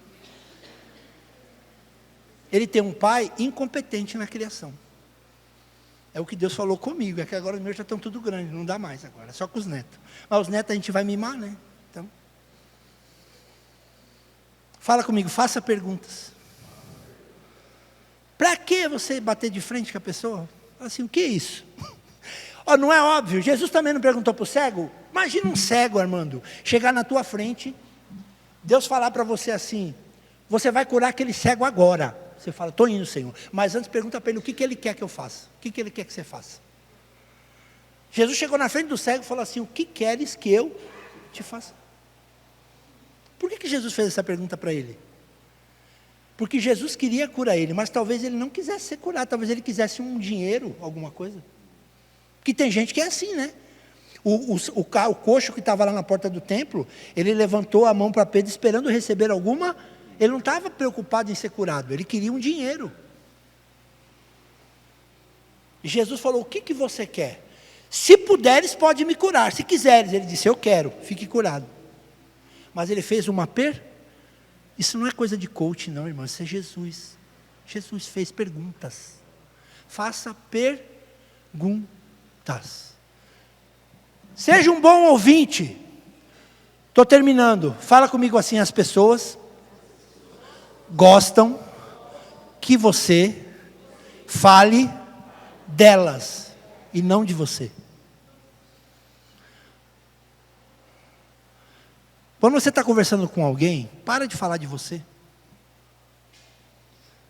Ele tem um pai incompetente na criação. É o que Deus falou comigo, é que agora os meus já estão tudo grandes, não dá mais agora, é só com os netos. Mas os netos a gente vai mimar, né? Então, fala comigo, faça perguntas. Para que você bater de frente com a pessoa? Fala assim, o que é isso? Oh, não é óbvio, Jesus também não perguntou para o cego? Imagina um cego, Armando, chegar na tua frente, Deus falar para você assim, você vai curar aquele cego agora. Você fala, estou indo, Senhor. Mas antes pergunta para ele o que Ele quer que eu faça. O que Ele quer que você faça. Jesus chegou na frente do cego e falou assim, o que queres que eu te faça? Por que Jesus fez essa pergunta para ele? Porque Jesus queria curar ele, mas talvez ele não quisesse ser curado, talvez ele quisesse um dinheiro, alguma coisa. Porque tem gente que é assim, né? O coxo que estava lá na porta do templo, ele levantou a mão para Pedro esperando receber alguma. Ele não estava preocupado em ser curado, ele queria um dinheiro. E Jesus falou, o que você quer? Se puderes, pode me curar, se quiseres. Ele disse, eu quero, fique curado. Mas ele fez isso não é coisa de coach não, irmão, isso é Jesus. Jesus fez perguntas. Faça perguntas. Seja um bom ouvinte. Estou terminando, fala comigo assim, as pessoas gostam que você fale delas e não de você. Quando você está conversando com alguém, para de falar de você.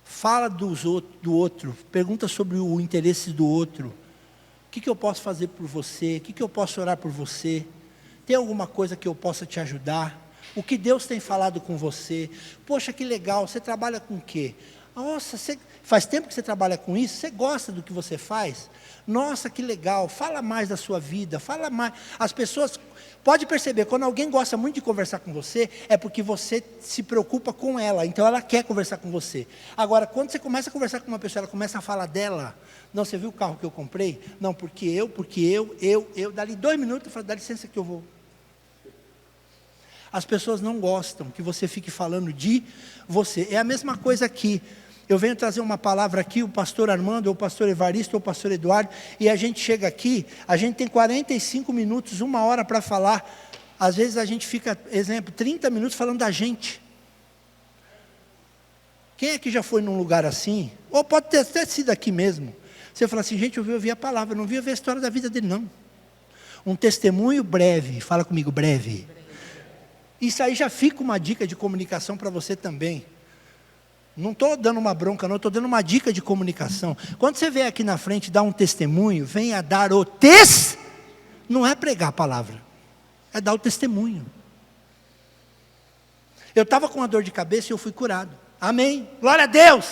Fala do outro, pergunta sobre o interesse do outro. O que eu posso fazer por você? O que eu posso orar por você? Tem alguma coisa que eu possa te ajudar? O que Deus tem falado com você? Poxa, que legal, você trabalha com o quê? Nossa, faz tempo que você trabalha com isso? Você gosta do que você faz? Nossa, que legal, fala mais da sua vida, fala mais. As pessoas, pode perceber, quando alguém gosta muito de conversar com você, é porque você se preocupa com ela, então ela quer conversar com você. Agora, quando você começa a conversar com uma pessoa, ela começa a falar dela. Não, você viu o carro que eu comprei? Não, porque eu. Dali 2 minutos, eu falo, dá licença que eu vou. As pessoas não gostam que você fique falando de você. É a mesma coisa aqui. Eu venho trazer uma palavra aqui, o pastor Armando, ou o pastor Evaristo, ou o pastor Eduardo, e a gente chega aqui, a gente tem 45 minutos, 1 hora para falar. Às vezes a gente fica, exemplo, 30 minutos falando da gente. Quem é que já foi num lugar assim? Ou pode ter até sido aqui mesmo. Você fala assim, gente, eu vi ouvir a palavra, eu não vi ouvir a história da vida dele, não. Um testemunho breve, fala comigo, breve. Isso aí já fica uma dica de comunicação para você também. Não estou dando uma bronca, não, estou dando uma dica de comunicação. Quando você vem aqui na frente dar um testemunho, venha dar o não é pregar a palavra, é dar o testemunho. Eu estava com uma dor de cabeça e eu fui curado. Amém? Glória a Deus!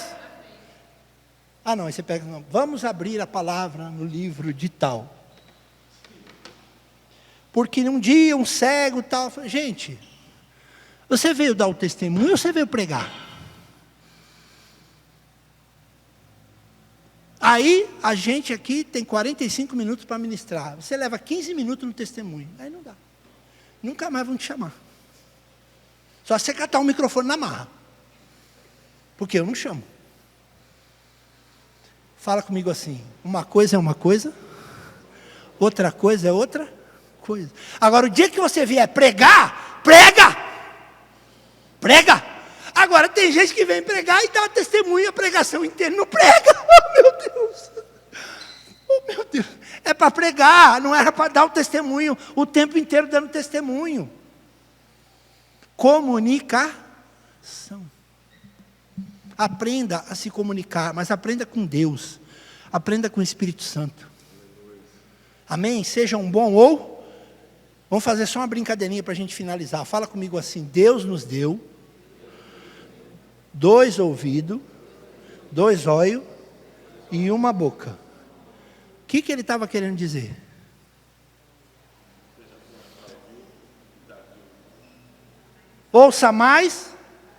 Ah não, aí você pega, não, vamos abrir a palavra no livro de tal. Porque um dia um cego tal, gente, você veio dar o testemunho ou você veio pregar? Aí, a gente aqui tem 45 minutos para ministrar. Você leva 15 minutos no testemunho. Aí não dá. Nunca mais vão te chamar. Só você catar um microfone na marra. Porque eu não chamo. Fala comigo assim. Uma coisa é uma coisa. Outra coisa é outra coisa. Agora, o dia que você vier pregar, prega. Prega. Agora, tem gente que vem pregar e dá testemunho a pregação inteira. Não prega. Oh, meu Deus. Oh, meu Deus. É para pregar, não era para dar o testemunho o tempo inteiro dando testemunho. Comunicação. Aprenda a se comunicar, mas aprenda com Deus. Aprenda com o Espírito Santo. Amém? Seja um bom ou... Vamos fazer só uma brincadeirinha para a gente finalizar. Fala comigo assim, Deus nos deu 2 ouvidos, 2 olhos e 1 boca. O que ele estava querendo dizer? Ouça mais,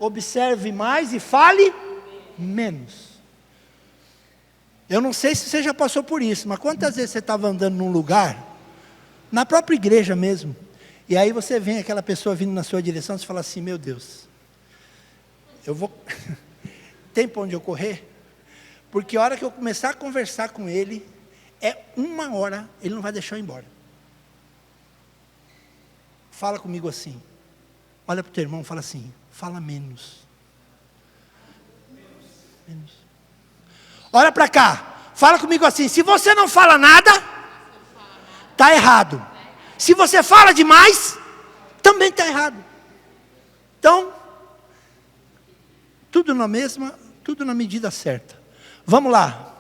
observe mais e fale menos. Eu não sei se você já passou por isso, mas quantas vezes você estava andando num lugar, na própria igreja mesmo, e aí você vê aquela pessoa vindo na sua direção, você fala assim, meu Deus, eu vou, tem para onde eu correr? Porque a hora que eu começar a conversar com ele, é 1 hora, ele não vai deixar eu ir embora. Fala comigo assim, olha para o teu irmão e fala assim, fala menos. Menos. Olha para cá, fala comigo assim, se você não fala nada, está errado. Se você fala demais, também está errado. Então, tudo na medida certa. Vamos lá.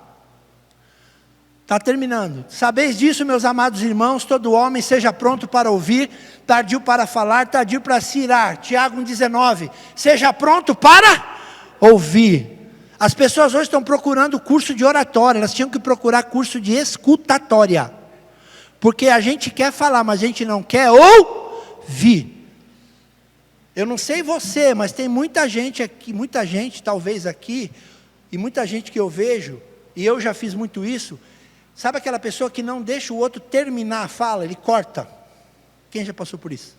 Está terminando. Sabeis disso, meus amados irmãos, todo homem seja pronto para ouvir, tardio para falar, tardio para se irar. Tiago 1,19. Seja pronto para ouvir. As pessoas hoje estão procurando curso de oratória, elas tinham que procurar curso de escutatória. Porque a gente quer falar, mas a gente não quer ouvir. Eu não sei você, mas tem muita gente aqui, muita gente talvez aqui, e muita gente que eu vejo, e eu já fiz muito isso. Sabe aquela pessoa que não deixa o outro terminar a fala, ele corta? Quem já passou por isso?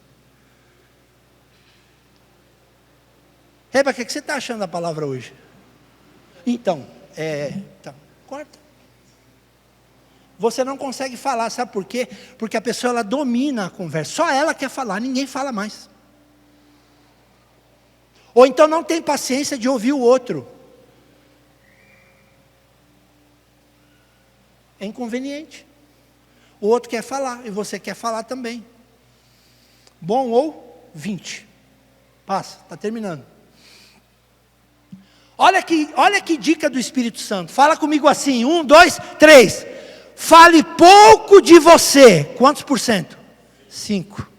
Reba, o que você está achando da palavra hoje? Então, corta. Você não consegue falar, sabe por quê? Porque a pessoa ela domina a conversa, só ela quer falar, ninguém fala mais. Ou então não tem paciência de ouvir o outro. É inconveniente. O outro quer falar e você quer falar também. Bom ou 20. Passa, está terminando. Olha que dica do Espírito Santo. Fala comigo assim, 1, 2, 3. Fale pouco de você. Quantos por cento? 5.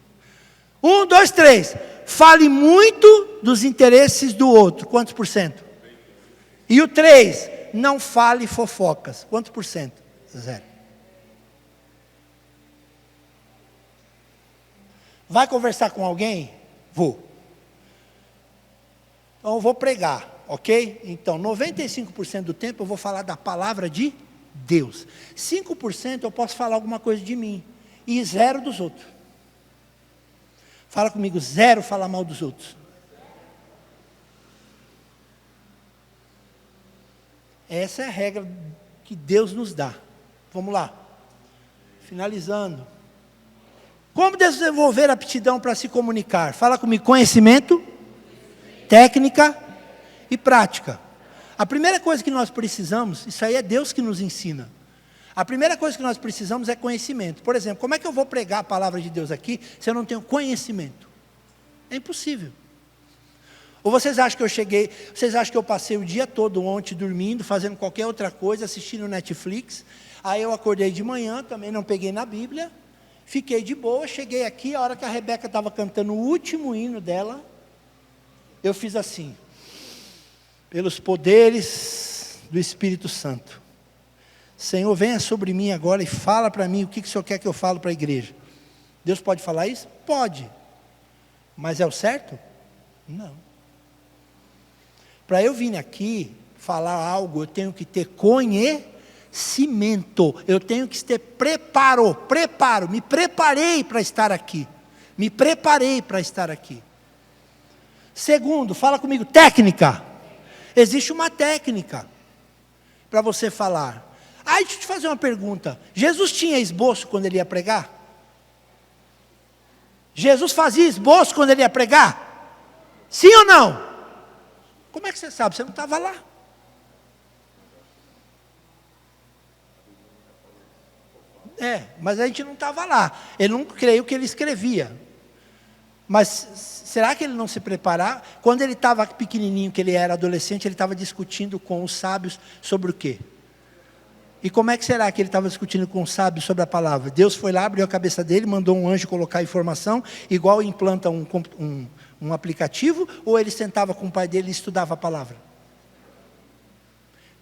1, 2, 3. Fale muito dos interesses do outro. Quantos por cento? E o 3. Não fale fofocas. Quantos por cento? 0. Vai conversar com alguém? Vou. Então eu vou pregar, ok? Então 95% do tempo eu vou falar da palavra de Deus. 5% eu posso falar alguma coisa de mim. E 0 dos outros. Fala comigo, 0 falar mal dos outros. Essa é a regra que Deus nos dá. Vamos lá. Finalizando. Como desenvolver aptidão para se comunicar? Fala comigo, conhecimento, técnica e prática. A primeira coisa que nós precisamos, isso aí é Deus que nos ensina. A primeira coisa que nós precisamos é conhecimento. Por exemplo, como é que eu vou pregar a palavra de Deus aqui se eu não tenho conhecimento? É impossível. Ou vocês acham que eu passei o dia todo ontem dormindo, fazendo qualquer outra coisa, assistindo Netflix, aí eu acordei de manhã, também não peguei na Bíblia, fiquei de boa, cheguei aqui, a hora que a Rebeca estava cantando o último hino dela, eu fiz assim, pelos poderes do Espírito Santo. Senhor, venha sobre mim agora e fala para mim o que o Senhor quer que eu fale para a igreja. Deus pode falar isso? Pode. Mas é o certo? Não. Para eu vir aqui falar algo, eu tenho que ter conhecimento. Eu tenho que ter preparo. Me preparei para estar aqui. Me preparei para estar aqui. Segundo, fala comigo, técnica. Existe uma técnica para você falar. Deixa eu te fazer uma pergunta. Jesus tinha esboço quando ele ia pregar? Jesus fazia esboço quando ele ia pregar? Sim ou não? Como é que você sabe? Você não estava lá. Mas a gente não estava lá. Eu não creio que ele escrevia. Mas será que ele não se preparava? Quando ele estava pequenininho, que ele era adolescente, ele estava discutindo com os sábios sobre o quê? E como é que será que ele estava discutindo com os sábios sobre a palavra? Deus foi lá, abriu a cabeça dele, mandou um anjo colocar a informação, igual implanta um aplicativo, ou ele sentava com o pai dele e estudava a palavra?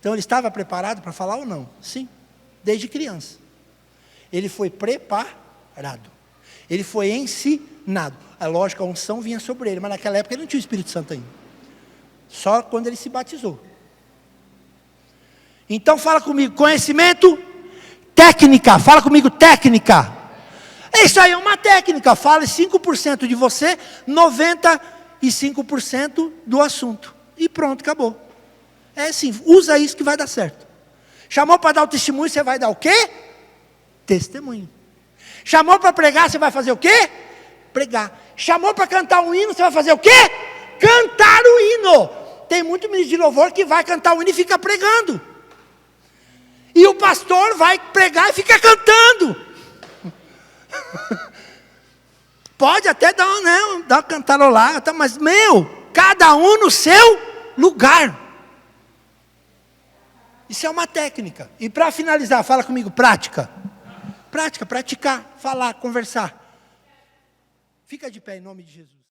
Então ele estava preparado para falar ou não? Sim, desde criança. Ele foi preparado. Ele foi ensinado. É lógico, a unção vinha sobre ele, mas naquela época ele não tinha o Espírito Santo ainda. Só quando ele se batizou. Então fala comigo, conhecimento, técnica. Fala comigo, técnica. Isso aí é uma técnica. Fale 5% de você, 95% do assunto. E pronto, acabou. É assim, usa isso que vai dar certo. Chamou para dar o testemunho, você vai dar o quê? Testemunho. Chamou para pregar, você vai fazer o quê? Pregar. Chamou para cantar um hino, você vai fazer o quê? Cantar o hino. Tem muito ministro de louvor que vai cantar o hino e fica pregando. E o pastor vai pregar e fica cantando. Pode até dar uma cantarolada, mas cada um no seu lugar. Isso é uma técnica. E para finalizar, fala comigo, prática. Prática, praticar, falar, conversar. Fica de pé em nome de Jesus.